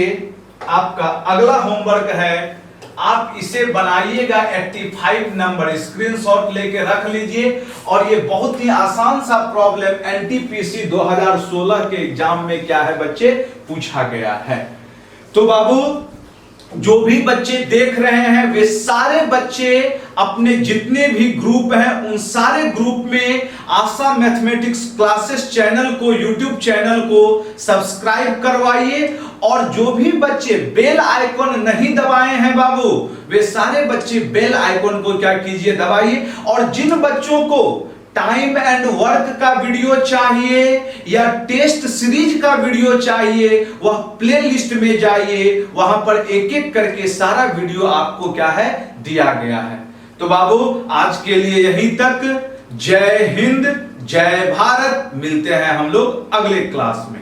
आपका अगला होमवर्क है, आप इसे बनाइएगा 85 नंबर, स्क्रीनशॉट लेके रख लीजिए। और ये बहुत ही आसान सा प्रॉब्लम एनटीपीसी 2016 के एग्जाम में क्या है बच्चे पूछा गया है। तो बाबू जो भी बच्चे देख रहे हैं वे सारे बच्चे अपने जितने भी ग्रुप हैं उन सारे ग्रुप में आशा मैथमेटिक्स क्लासेस चैनल को, यूट्यूब चैनल को सब्सक्राइब करवाइए। और जो भी बच्चे बेल आइकन नहीं दबाए हैं बाबू, वे सारे बच्चे बेल आइकन को क्या कीजिए, दबाइए। और जिन बच्चों को टाइम एंड वर्क का वीडियो चाहिए या टेस्ट सीरीज का वीडियो चाहिए, वह प्लेलिस्ट में जाइए, वहां पर एक एक करके सारा वीडियो आपको क्या है दिया गया है। तो बाबू आज के लिए यहीं तक। जय हिंद, जय भारत। मिलते हैं हम लोग अगले क्लास में।